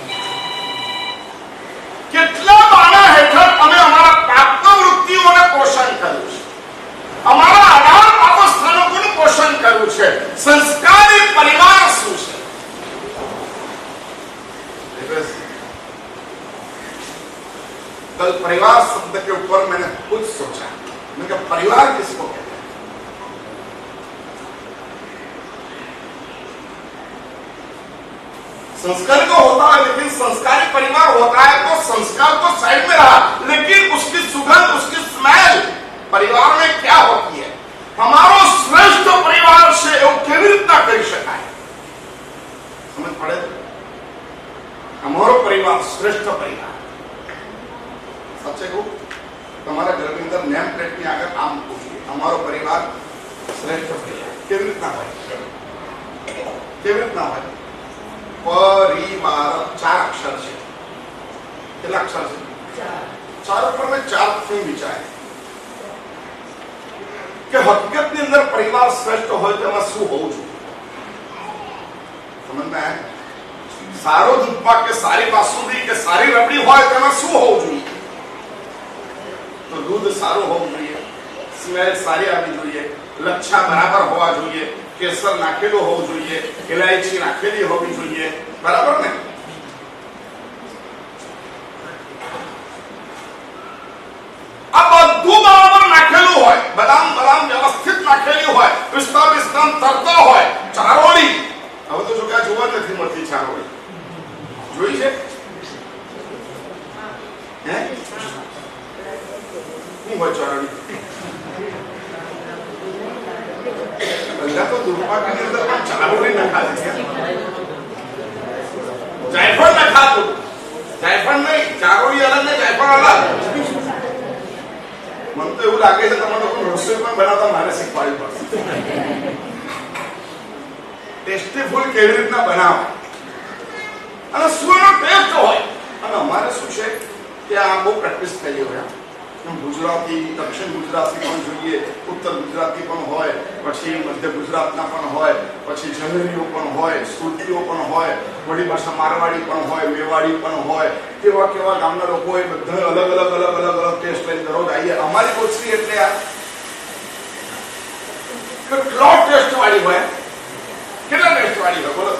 A: કેટલા બહાના હેઠળ અમે અમારા પાપ વૃત્તિઓને પોષણ કર્યું છે, અમારા 18 પાપ સ્થાનકોનું પોષણ કર્યું છે. સંસ્કારી પરિવાર શું છે? कल परिवार शब्द के ऊपर मैंने खुद सोचा, मैंने कहा परिवार किसको कहते हैं? संस्कार तो होता है, लेकिन संस्कारी परिवार होता है तो संस्कार तो साइड में रहा, लेकिन उसकी सुगंध, उसकी स्मेल परिवार में क्या होती है? हमारो श्रेष्ठ परिवार से केवी રીતના કરી શકાય? સમજ પડે? અમારો પરિવાર શ્રેષ્ઠ પરિવાર. સાચે કહું, તમારા ઘરની અંદર નેમ પ્લેટની આગળ આમ પૂછીએ, અમારો પરિવાર શ્રેષ્ઠ પરિવાર. કેવી રીતના હોય? કેવી રીતના હોય? પરિવાર 4 અક્ષર છે. કેટલા અક્ષર છે? 4 ઉપર મેં 4 થીમ વિચાર્યા કે હકીકતની અંદર પરિવાર શ્રેષ્ઠ હોય તેમાં શું હોવું જોઈએ? સમજમાં આવે? સારો દૂધપાક કે સારી બાસુંદી કે સારી રબડી હોય તેમાં શું હોવું જોઈએ? તો દૂધ સારું હોવું જોઈએ, સ્મેલ સારી આવવી જોઈએ, લચ્છા બરાબર હોવા જોઈએ, કેસર નાખેલું હોવું જોઈએ, ઇલાયચી નાખેલી હોવી જોઈએ, બરાબર ને? આ બધું બરાબર નાખેલું હોય, બદામ गंगा तो दुर्भाग्यની અંદર પણ ચારોળી નખાતી છે જાયફળ નખાતું જાયફળ નહીં ચારોળી અલગ ને જાયફળ અલગ મને તો એવું લાગે છે તમે લોકો રસોઈ પણ બનાવતા મારે શીખવાડવી પડશે ટેસ્ટી ફૂડ કેવી રીતના બનાવો અને શું એનો ટેસ્ટ હોય અને અમારે શું છે કે આ બહુ પ્રેક્ટિસ થઈ હોય ગુજરાતી દક્ષિણ ગુજરાતી પણ જોઈએ ઉત્તર ગુજરાતી પણ હોય પછી મધ્ય ગુજરાતના પણ હોય પછી ઝવેરીઓ પણ હોય સુરતીઓ પણ હોય વડી ભાષા મારવાડી પણ હોય મેવાડી પણ હોય કેવા કેવા ગામના લોકો હોય બધા અલગ અલગ અલગ અલગ અલગ ટેસ્ટ લઈને દરરોજ આવીએ અમારી કોચરી એટલે આ કેટલો ટેસ્ટ વાળી હોય કેટલા ટેસ્ટ વાળી હોય બોલો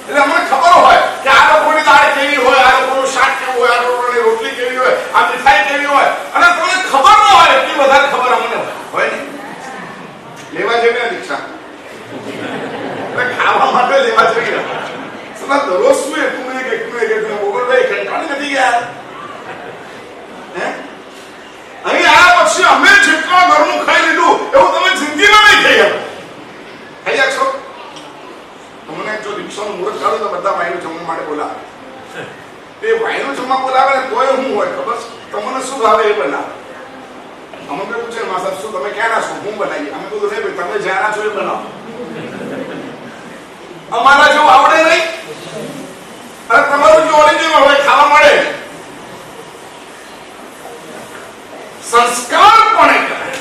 A: એટલે અમને ખબર હોય કે આ લોકોની દાળ કેવી હોય આ લોકોનું શાક કેવું હોય આ લોકોની રોટલી કેવી હોય આ મીઠાઈ કેવી હોય અને તમને ખબર ન હોય એટલી વધારે ખબર અમને હોય ને લેવા જેવી દીક્ષા એટલે ખાવા માટે લેવા જેવી સલા દરરોજ શું એકું મોગલભાઈ કંટાળી નથી ગયા હે અહીં આયા પછી અમે જેટલા ઘરનું ખાઈ લીધું એવું તમે જિંદગીમાં નહીં ખાઈ ગયા છો તમને જો દીક્ષાનું મુહૂર્ત કાઢો તો બધા વાયનું જમવા માટે બોલાવે એ વાયનું જમવા બોલાવે ને તોય શું હોય ખબર તમને શું ભાવે એ બનાવે અમે પૂછે મા સાહેબ શું તમે ક્યાં ના છો હું બનાવીએ અમે કીધું નહીં ભાઈ તમે જ્યાં ના છો એ બનાવો અમારા જેવું આવડે નહીં અને તમારું જો ઓરિજિનલ હોય ખાવા મળે સંસ્કાર કોને કરે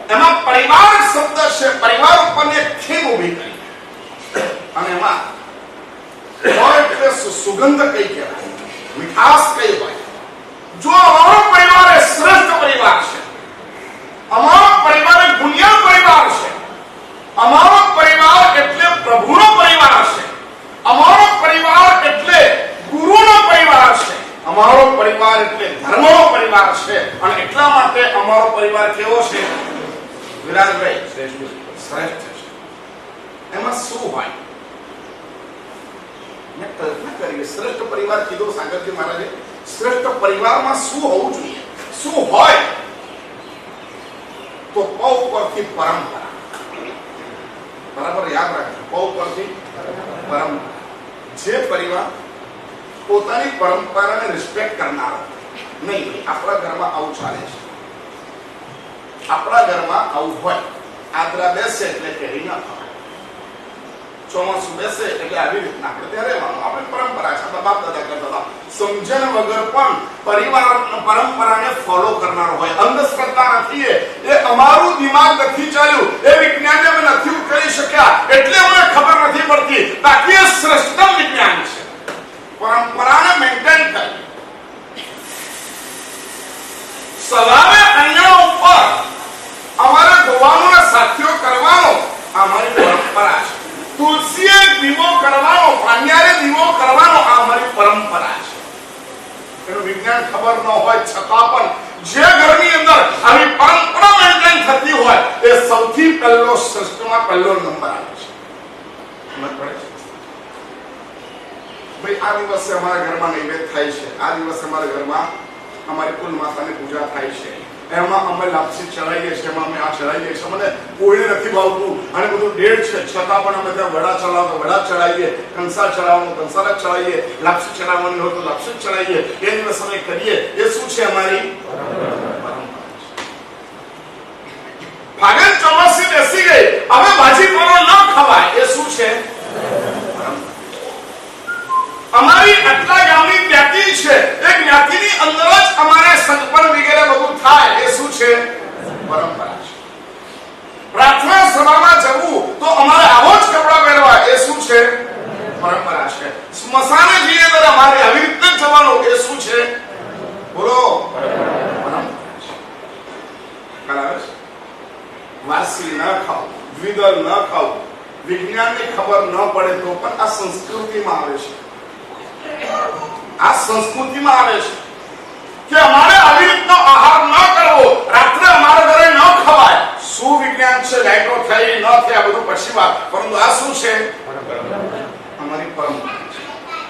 A: એમાં પરિવાર શબ્દ છે પરિવાર ઉપરની એક થીમ ઊભી કરી અને એમાં એટલે સુગંધ કઈ કહેવાય મીઠાશ કઈ હોય જો અમારો પરિવાર એ શ્રેષ્ઠ પરિવાર છે અમારો પરિવાર એ બુનિયાદ પરિવાર છે અમારો પરિવાર એટલે પ્રભુનો પરિવાર છે અમારો પરિવાર એટલે ગુરુનો પરિવાર છે અમારો પરિવાર એટલે ધર્મનો પરિવાર છે અને એટલા માટે અમારો પરિવાર કેવો છે વિરાજભાઈ શ્રેષ્ઠ છે એમાં શું હોય મેં કલ્પના કરી શ્રેષ્ઠ પરિવાર કીધો સાગરજી મહારાજે શ્રેષ્ઠ પરિવારમાં શું હોવું જોઈએ શું હોય તો પૌ પરથી પરંપરા બરાબર યાદ રાખજો પૌ પરથી પરંપરા જે પરિવાર પોતાની પરંપરાને રિસ્પેક્ટ કરનારો નહીં આપણા ઘરમાં આવું ચાલે છે આપણા ઘરમાં આવું હોય આદરા બેસે એટલે કેરી ના ખાવા ચોમાસું બેસે એટલે આવી રીતના આપણે ત્યાં રહેવાનું આપણી પરંપરા છે બાપ દાદા કરતા હતા સમજણ વગર પણ પરિવાર પરંપરાને ફોલો કરનારો હોય અંધશ્રદ્ધા નથી એ અમારું દિમાગ નથી ચાલ્યું એ વિજ્ઞાનને અમે નથી કરી શક્યા એટલે અમને ખબર નથી પડતી બાકી એ શ્રેષ્ઠતમ વિજ્ઞાન છે પરંપરાને મેન્ટેન કરી સવારે અહીંયા ઉપર અમારે ધોવાનો ને સાથીઓ કરવાનો અમારી પરંપરા છે તુલસીએ દીવો કરવાનો પાન્યારે દીવો કરવાનો આ અમારી પરંપરા છે એનું વિજ્ઞાન ખબર ન હોય છતાં પણ જે ઘરની અંદર આવી પરંપરા મેન્ટેન થતી હોય એ સૌથી પહેલો શ્રેષ્ઠમાં પહેલો નંબર આવે છે સમજ પડે છે ભાઈ આ દિવસે અમારા ઘરમાં નૈવેદ્ય થાય છે આ દિવસે અમારા ઘરમાં અમારી કુલ માતાની પૂજા થાય છે એમાં અમે લાપસી ચડાવીએ છીએ એમાં અમે આ ચડાવીએ છીએ મને કોઈને નથી ભાવતું અને બધું ડેઢ છે છતાં પણ અમે ત્યાં વડા ચડાવો વડા ચડાવીએ કંસાર ચડાવવાનું કંસાર જ ચડાવીએ લાપસી ચડાવવાની હોય તો લાપસી ચડાવીએ એ દિવસ અમે કરીએ એ શું છે અમારી ફાગણ ચોમાસી બેસી ગઈ હવે ભાજી પાલો ન ખવાય એ શું છે અમારી આટલા ગામની જ્ઞાતિ છે એ જ્ઞાતિની અંદર જ અમારે સંપન્ન વગેરે બધું થાય એ શું છે પરંપરા છે પ્રાર્થના સભામાં જવું તો અમારે આવો જ કપડા પહેરવા એ શું છે પરંપરા છે સ્મશાને જઈએ તો અમારે આવી રીતે જવાનું એ શું છે બોલો પરંપરા છે બરાબર વાસી ન ખાવ દ્વિદળ ન ખાવ વિજ્ઞાનની ખબર ન પડે તો પણ આ સંસ્કૃતિમાં આવે છે આ સંસ્કૃતિમાં આવે છે કે અમારે આવી રીતનો આહાર ન કરવો રાત્રે અમારા ઘરે ન ખવાય શું વિજ્ઞાન છે લાઈટો થઈ ન થઈ આ બધું પછી વાત પરંતુ આ શું છે અમારી પરંપરા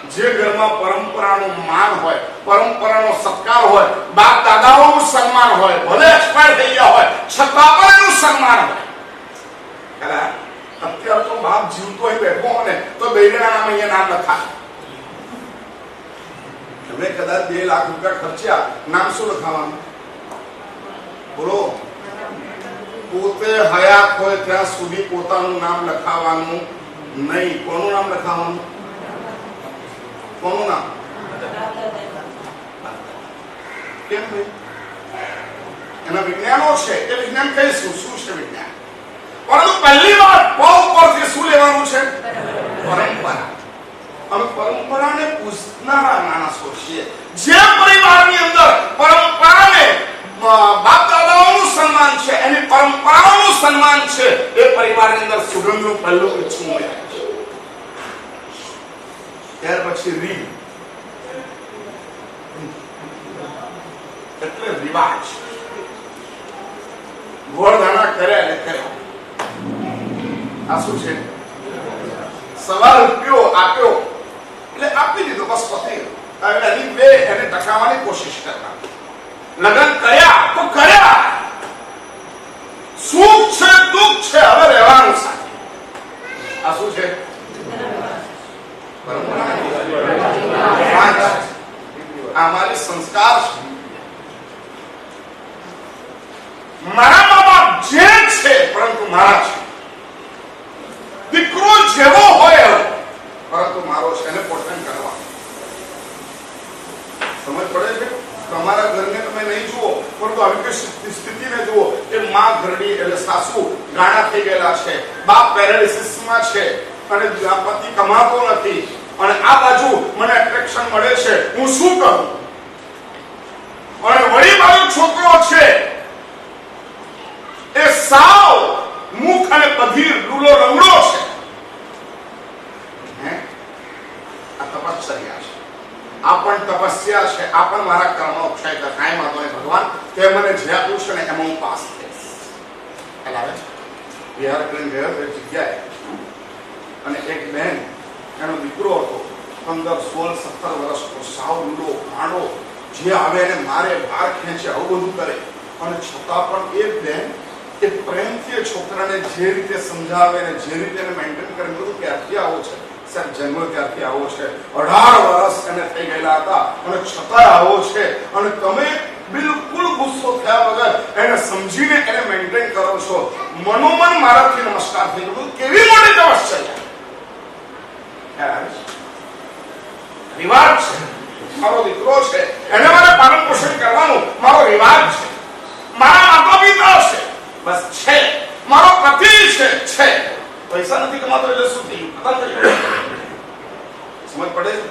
A: જે ઘરમાં પરંપરાનું માન હોય પરંપરાનો સત્કાર હોય બાપ દાદાઓનું સન્માન હોય ભલે એક્સપાયર એક્સપાયર થઈ ગયા હોય છતાં પણ એનું સન્માન હોય. અત્યારે તો બાપ જીવતો હોય બેઠો હોય ને તો બૈરાના નામ અહીંયા નામ લખાય. તમે કદાચ 2 લાખ રૂપિયા ખર્ચ્યા, નામ શું લખાવાનું? બોલો. પોતે હયાત હોય ત્યાં સુધી પોતાનું નામ લખાવાનું નહીં. કોનું નામ લખાવાનું? કોનું નામ? કેમ ભાઈ? એના વિજ્ઞાનો છે, એ વિજ્ઞાન કહીશું શું છે વિજ્ઞાન. પરંતુ પહેલી વાર બહુ પરથી શું લેવાનું છે? પરંપરા. અમે પરંપરાને પૂછનારા માણસો છીએ. જે પરિવારની અંદર પરંપરાને બાપ દાદાઓનું સન્માન છે, એની પરંપરાઓનું સન્માન છે, એ પરિવારની અંદર સુગંધનું પહેલું કચ્છું મળે. ત્યાર પછી રીત એટલે રિવાજ. ગોળધાણા કર્યા ને કર્યા. આ શું છે? સવાર રૂપિયો આપ્યો એટલે આપી દીધો, બસ પતી. એની બે એને ટકાવવાની કોશિશ કરતા. લગ્ન કર્યા તો કર્યા. સુખ છે દુઃખ છે, હવે રહેવાનું સાથે. આ શું છે? આ મારી સંસ્કાર છે. મારા મા બાપ જે છે પરંતુ મારા છે. દીકરો જેવો હોય પરંતુ મારો છે, એને પોષણ કરવા. સમજ પડે છે? તમારા ઘરને તમે નહીં જુઓ પરંતુ આવી સ્થિતિને જુઓ કે માં ઘરડી એટલે સાસુ ગાણા થઈ ગયેલા છે, બાપ પેરાલિસિસમાં છે અને પતિ કમાતો નથી અને આ બાજુ મને એટ્રેક્શન મળે છે, હું શું કરું? અને વળી બાજુ છોકરો છે એ સાવ મુખ અને બધિર લૂલો રંગડો છે. આ તપશ્ચર્યા છે, આ પણ તપસ્યા છે, આ પણ મારા કર્મનો ક્ષય કર. કાંઈ વાંધો નહીં ભગવાન, તે મને જે આપ્યું છે ને એમાં હું પાસ થઈશ. ખ્યાલ આવે છે? બિહાર કરીને ગયો તે જગ્યાએ અને એક બહેન, એનો દીકરો હતો 15, 16, 17 વર્ષનો, સાવ લૂલો ગાંડો, જે આવે એને મારે, બહાર ખેંચે, આવું બધું કરે. અને છતાં પણ એ બહેન એ પ્રેમથી છોકરાને જે રીતે સમજાવે ને જે રીતે એને મેન્ટેન કરે, બધું ક્યારથી આવો છે સાહેબ? જન્મ ત્યારથી આવો છે. 18 વર્ષ એને થઈ ગયેલા હતા અને છતાં આવો છે. અને તમે બિલકુલ ગુસ્સો થયા વગર એને સમજીને એને મેન્ટેન કરો છો. મનોમન મારાથી નમસ્કાર થઈ ગયું. કેવી મોટી તપસ્યા! રિવાજ છે. મારો દીકરો છે, એને મારે પાલન પોષણ કરવાનું મારો રિવાજ છે. મારા માતા પિતા છે, બસ છે. મારો પતિ છે. પૈસા નથી કમાતો એટલે શું થયું? સમજ પડે છે?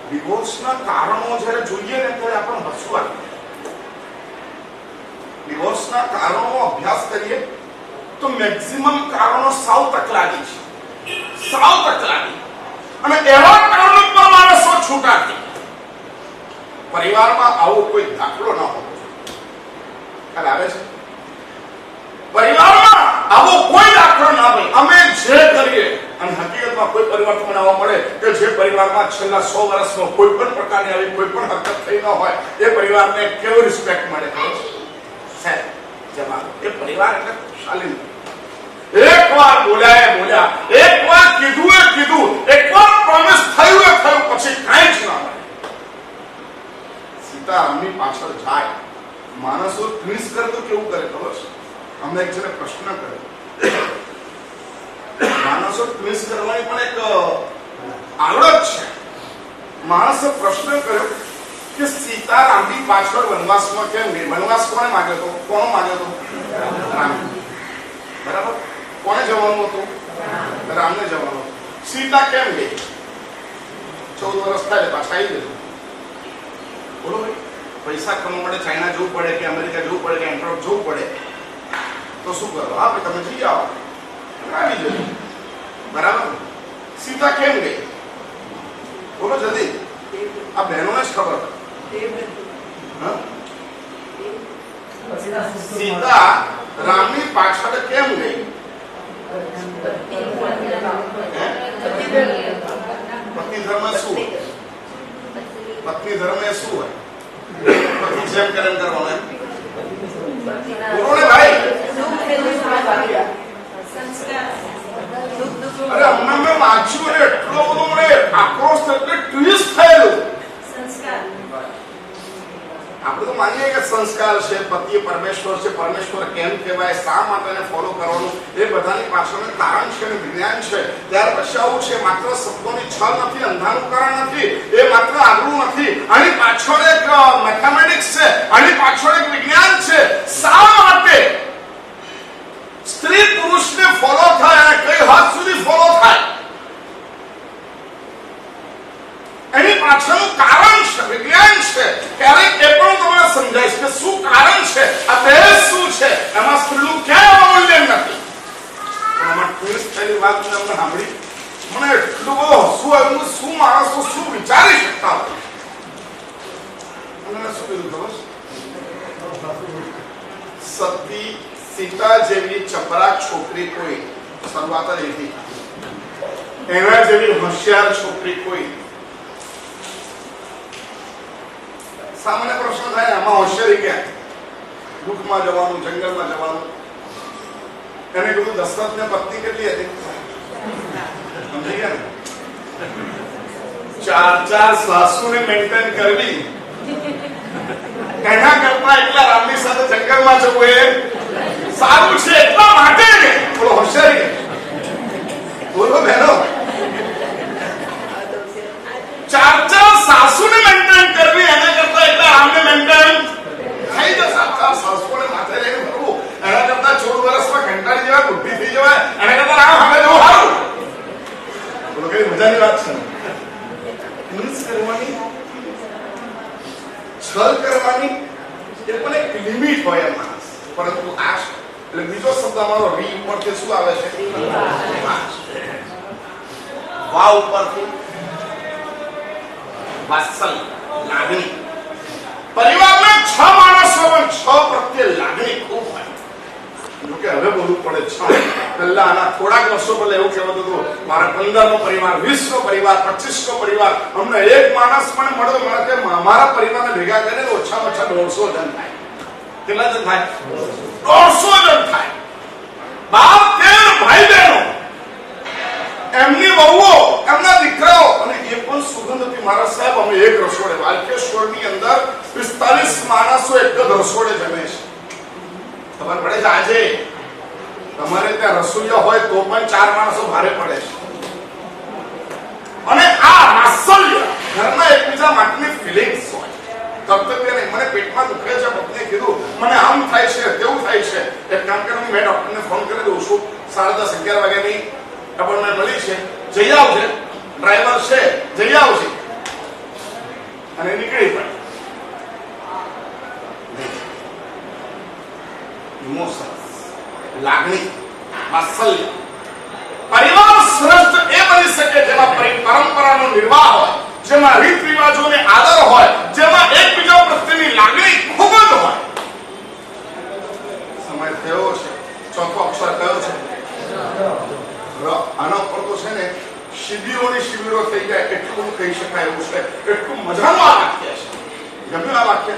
A: ડિવોર્સના કારણો જ્યારે જોઈએ ને ત્યારે આપણને હસવું આવે. ડિવોર્સના કારણોનો અભ્યાસ કરીએ તો મેક્સિમમ કારણો સાવ તકલાદી છે, સાવ તકલાદી. અને એવા કારણો પર માણસો છૂટા થઈ. પરિવારમાં આવો કોઈ દાખલો ન હોવો. ખ્યાલ આવે છે? પરિવારમાં આવો કોઈ દાખલો ના હોય. અમે જે કરીએ અને હકીકતમાં કોઈ પરિવાર તમને આવા મળે કે જે પરિવારમાં છેલ્લા 100 વર્ષમાં કોઈ પણ પ્રકારની આવી કોઈ પણ હરકત થઈ ન હોય, એ પરિવારને કેવો રિસ્પેક્ટ મળે સાહેબ? જવાબ, એ પરિવાર એટલે ખુશાલી. એકવાર બોલ્યા, એકવાર કીધું, એકવાર પ્રોમિસ થયું, પછી કાંઈ જ ના હોય. સીતારામની પાછળ જાય માણસો ટ્વિસ કરે તો કેવું કરે ખબર છે? અમને એક જણે પ્રશ્ન કર્યો. માણસો ટ્વિસ કરવાની પણ એક આવડત છે. માણસે પ્રશ્ન કર્યો કે સીતારામની પાછળ વનવાસમાં કેમ ગઈ? વનવાસ કોને માંગ્યો હતો? કોનો માંગ્યો હતો? રામ. બરાબર? કોને જવાનું હતું? રામને જવાનું. સીતા કેમ ગઈ? 14 વર્ષ થાય પાછા આવી ગયું. બોલો ભાઈ, પૈસા કમાવા માટે ચાઇના જવું પડે કે અમેરિકા જવું પડે કે એન્ટ્રોપ જવું પડે તો શું કરો? હા ભાઈ, તમે જઈ આવો, આવી જજો. બરાબર? સીતા કેમ ગઈ? બોલો જલ્દી. આ બહેનોને જ ખબર. સીતા રામની પાછળ કેમ ગઈ? પત્ની ધર્મ શું હોય? પત્ની ધર્મ એ શું હોય? પતિ જેમ કરે કરવાનું એમ. પતિ પરમેશ્વર છે, પરમેશ્વર કેમ કહેવાય, શા માટે એને ફોલો કરવાનું, એ બધાની પાછળનું કારણ છે અને વિજ્ઞાન છે. ત્યાર પછી આવું છે, માત્ર શબ્દોની છલ નથી, અંધારું કારણ નથી, એ માત્ર આગળું નથી, આની પાછળ એક મેથેમેટિક્સ છે, આની પાછળ એક વિજ્ઞાન છે. શા માટે સ્ત્રી પુરુષને ફોલો થાય અને કઈ હદ સુધી ફોલો થાય, એની પાછળનું કારણ છે, વિજ્ઞાન છે. ક્યારેક એ પણ તમને સમજાઈશ કે શું કારણ છે, આ બે શું છે, એમાં સ્ત્રીનું ક્યાંય અવમૂલ્યન નથી. પણ આમાં ટ્વિસ્ટ થયેલી વાત મેં અમને સાંભળી, મને એટલું બધું હસવું આવ્યું, શું માણસો શું વિચારી શકતા હોય. અને શું કીધું ખબર, સતી સીતા જેવી ચપરાક છોકરી કોઈ શરૂઆત જ હતી, એના જેવી હોશિયાર છોકરી કોઈ. સામાન્ય પ્રશ્ન થાય, આમાં હોશિયારી ક્યાં? દુઃખમાં જવાનું, જંગલમાં જવાનું. એને કીધું દશરથને પત્ની કેટલી હતી? સમજી ગયા ને? 4 સાસુને મેન્ટેન કરવી એના કરતા એકલા રામની સાથે જંગલમાં જવું એ સારું છે. એટલા માટે ને બોલો હોશિયારી, બોલો બહેનો, 4 સાસુને મેન્ટેન કરવી એના કરતા એકલા રામને મેન્ટેન થઈ જશે. 4 સાસુને માથે લઈને ફરવું એના કરતા 14 વર્ષમાં કંટાળી જવાય, બુદ્ધિ થઈ જવાય, એના કરતા રામ હવે જવું સારું. બોલો કઈ મજાની વાત છે. હિંસ કરવાની, છલ કરવાની એ પણ એક લિમિટ હોય એમ માણસ. પરંતુ આ એટલે બીજો શબ્દ અમારો રી ઉપરથી શું આવે છે? વા ઉપરથી વાત્સલ્ય, લાગણી. પરિવારમાં 6 માણસો હોય, 6 પ્રત્યે લાગણી ખૂબ હોય. જોકે હવે બોલવું પડે 6. પહેલા આના થોડાક વર્ષો પહેલા એવું કહેવાતું હતું, મારા 15નો પરિવાર, 20નો પરિવાર, 25નો પરિવાર. અમને એક માણસ પણ મળ્યો મને કે મારા પરિવારને ભેગા કરીને ઓછામાં ઓછા 150 જણ થાય. કેટલા જણ થાય? 150 જણ થાય. 12-13 ભાઈ બહેનો, એમની વહુઓ, એમના દીકરાઓ, અને એ પણ સુગંધ હતી. મારા સાહેબ, અમે એક રસોડે, વાલકેશ્વરની અંદર 45 માણસો એક જ રસોડે જમે છે. ખબર પડે છે? આજે તમારે ત્યાં રસોઈયા હોય તો પણ 4 માણસો ભારે પડે છે. અને આ વાત્સલ્ય ઘરના એકબીજા માટેની ફિલિંગ્સ હોય, કર્તવ્ય નહીં. મને પેટમાં દુખે છે, પત્નીએ કીધું મને આમ થાય છે, તેવું થાય છે. એક કામ કરો, મેં ડોક્ટરને ફોન કરી દઉં છું, 10:30-11 વાગ્યાની અપોઇન્ટમેન્ટ મળી છે, જઈ આવજે, ડ્રાઈવર છે, જઈ આવજે. અને નીકળી પડે. ઇમોશન્સ, લાગણી, વાત્સલ્ય. પરિવાર શ્રેષ્ઠ એ બની શકે જેમાં પરંપરાનો નિર્વાહ હોય, જેમાં રીત રિવાજોને આદર હોય, જેમાં એકબીજા પ્રત્યેની લાગણી ખૂબ જ હોય. સમય થયો છે. ચોથો અક્ષર કયો છે? આના ઉપર તો છે ને શિબિરોની શિબિરો થઈ જાય એટલું બધું કહી શકાય એવું છે. એટલું મજાનું આ વાક્ય છે. ગમ્યું આ વાક્ય?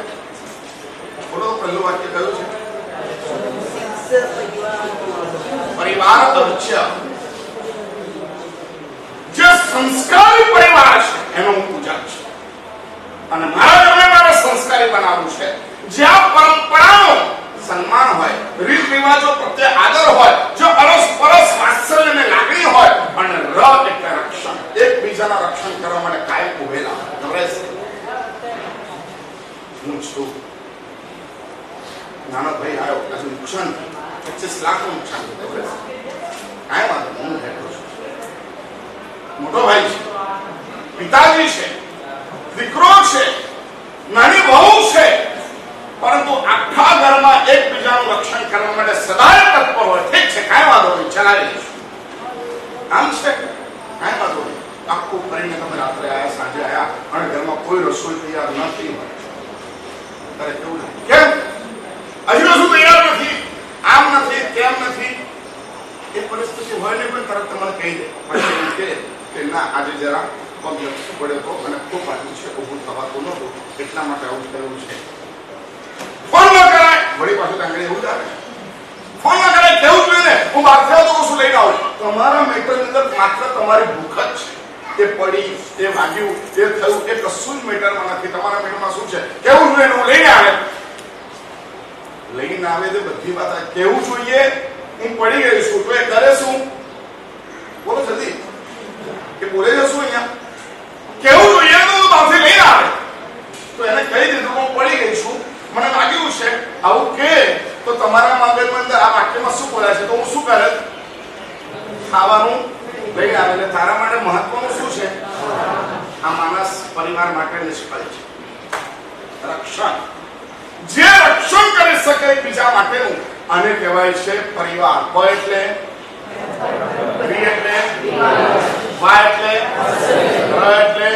A: બોલો, પહેલું વાક્ય કયું છે? પરિવાર અર્ચ્ય. જે સંસ્કારી પરિવાર છે એનો હું પૂજક છું. અને મારા ઘરને મારે સંસ્કારી બનાવવું છે, જ્યાં પરંપરાનો સન્માન હોય, રીત રિવાજો પ્રત્યે આદર હોય, જો અરસપરસ વાત્સલ્ય અને લાગણી હોય, અને એટલે રક્ષણ, એકબીજાના રક્ષણ કરવા માટે કાયમ ઉભેલા હોય. હું છું નાનો ભાઈ આવ્યો, આજે નુકસાન 25 લાખનું નુકસાન થયું. કાંઈ વાંધો, હું બેઠો છું. મોટો ભાઈ છે, પિતાજી છે, દીકરો છે, નાની વહુ છે, પરંતુ આખા ઘરમાં એકબીજાનું રક્ષણ કરવા માટે સદાય તત્પર હોય. ઠીક છે, કાંઈ વાંધો નહીં, ચલાવી લઈશું. આમ છે, કાંઈ વાંધો નહીં. આખું કરીને તમે રાત્રે આવ્યા, સાંજે આવ્યા, અને ઘરમાં કોઈ રસોઈ તૈયાર નથી હોય. ત્યારે કેવું લાગે? કેમ હજુ રસોઈ તૈયાર નથી, આમ નથી, તેમ નથી. એ પરિસ્થિતિ હોય ને પણ તરત તમને કહી દે કે ના, આજે જરા પગ લપસી પડ્યો હતો અને ખૂબ આટલું છે, ઊભું થવાતું નહોતું, એટલા માટે આવું થયું છે. ફોન ન કરાય, વળી પાછું તાંગડી એવું જ આવે. ફોન ન કરાય, કેવું જોઈએ ને, હું બહાર થયો તો શું લઈને આવું. તમારા મેટરની અંદર માત્ર તમારી ભૂખ જ છે. એ પડી, એ વાગ્યું, એ થયું, એ કશું જ મેટરમાં નથી. તમારા મેટરમાં શું છે? કેવું જોઈએ હું લઈને આવે. લઈને આવે તો બધી વાત કેવું જોઈએ હું પડી ગઈ છું તો એ કરે શું બોલો જલ્દી કે બોલે જશું અહીંયા કેવું જોઈએ તો બહારથી લઈને આવે તો એને કહી દીધું હું પડી ગઈ છું મને લાગ્યું છે આવું કે તો તમારા મગજમાં અંદર આ વાક્યમાં શું બોલાય છે તો હું શું કરે ખાવાનું લઈને આવે એટલે તારા માટે મહત્વનું શું છે આ માણસ પરિવાર માટે નિષ્ફળ છે રક્ષણ જે રક્ષણ કરી શકે બીજા માટેનું આને કહેવાય છે પરિવાર ક એટલે વી એટલે વા એટલે ર એટલે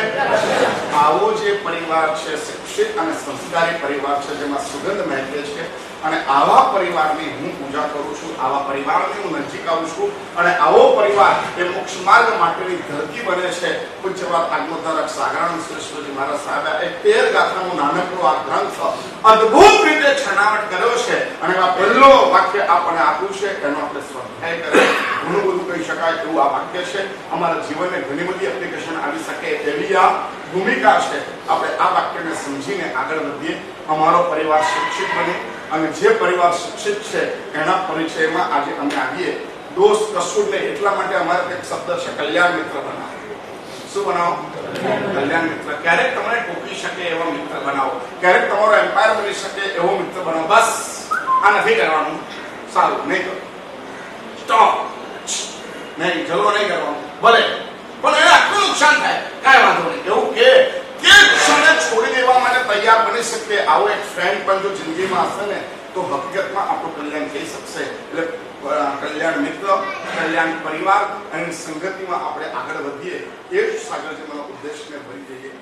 A: આવો જે પરિવાર છે શિક્ષિત અને સંસ્કારી પરિવાર છે જેમાં સુગંધ મહેકે છે અને આવા પરિવારની હું પૂજા કરું છું આવા પરિવારની હું નજીક આવું છું અને આવો પરિવાર એ મોક્ષ માર્ગ માટેની ધરતી બને છે પૂજ્યપાદ આજ્ઞાધારક સાગરાનંદ શ્રેષ્ઠજી મહારાજ સાહેબે એક 13 ગાથાનું નાનકડો આ ગ્રંથ અદ્ભુત રીતે છણાવટ કર્યો છે અને આ પહેલો વાક્ય આપણે આપ્યું છે એનો આપણે સ્વાધ્યાય કરે ઘણું બધું કહી શકાય એવું આ વાક્ય છે અમારા જીવનને ઘણી બધી એપ્લિકેશન આવી શકે એવી આ ભૂમિકા છે આપણે આ વાક્યને સમજીને આગળ વધીએ અમારો પરિવાર શિક્ષિત બને અને જે પરિવાર શિક્ષિત છે એના પરિચયમાં આજે અમે આવીએ દોષ કશું નહીં એટલા માટે અમારે એક શબ્દ છે કલ્યાણ મિત્ર બનાવો શું બનાવો કલ્યાણ મિત્ર ક્યારેક તમને ટોકી શકે એવા મિત્ર બનાવો ક્યારેક તમારો એમ્પાયર બની શકે એવો મિત્ર બનાવો બસ આ નથી કરવાનું સારું નહીં કરો સ્ટોપ નહીં જલવો નહીં કરવાનો ભલે પણ એને આટલું નુકસાન થાય કાંઈ વાંધો નહીં એવું કે ક્ષણે છોડી દેવા માટે તૈયાર બની શકે આવો એક ફ્રેન્ડ પણ જો જિંદગીમાં હશે ને તો હકીકતમાં આપણું કલ્યાણ થઈ શકશે એટલે કલ્યાણ મિત્ર કલ્યાણ પરિવાર અને સંગતિમાં આપણે આગળ વધીએ એ જ સાગરજીનો ઉદ્દેશને ભરી જઈએ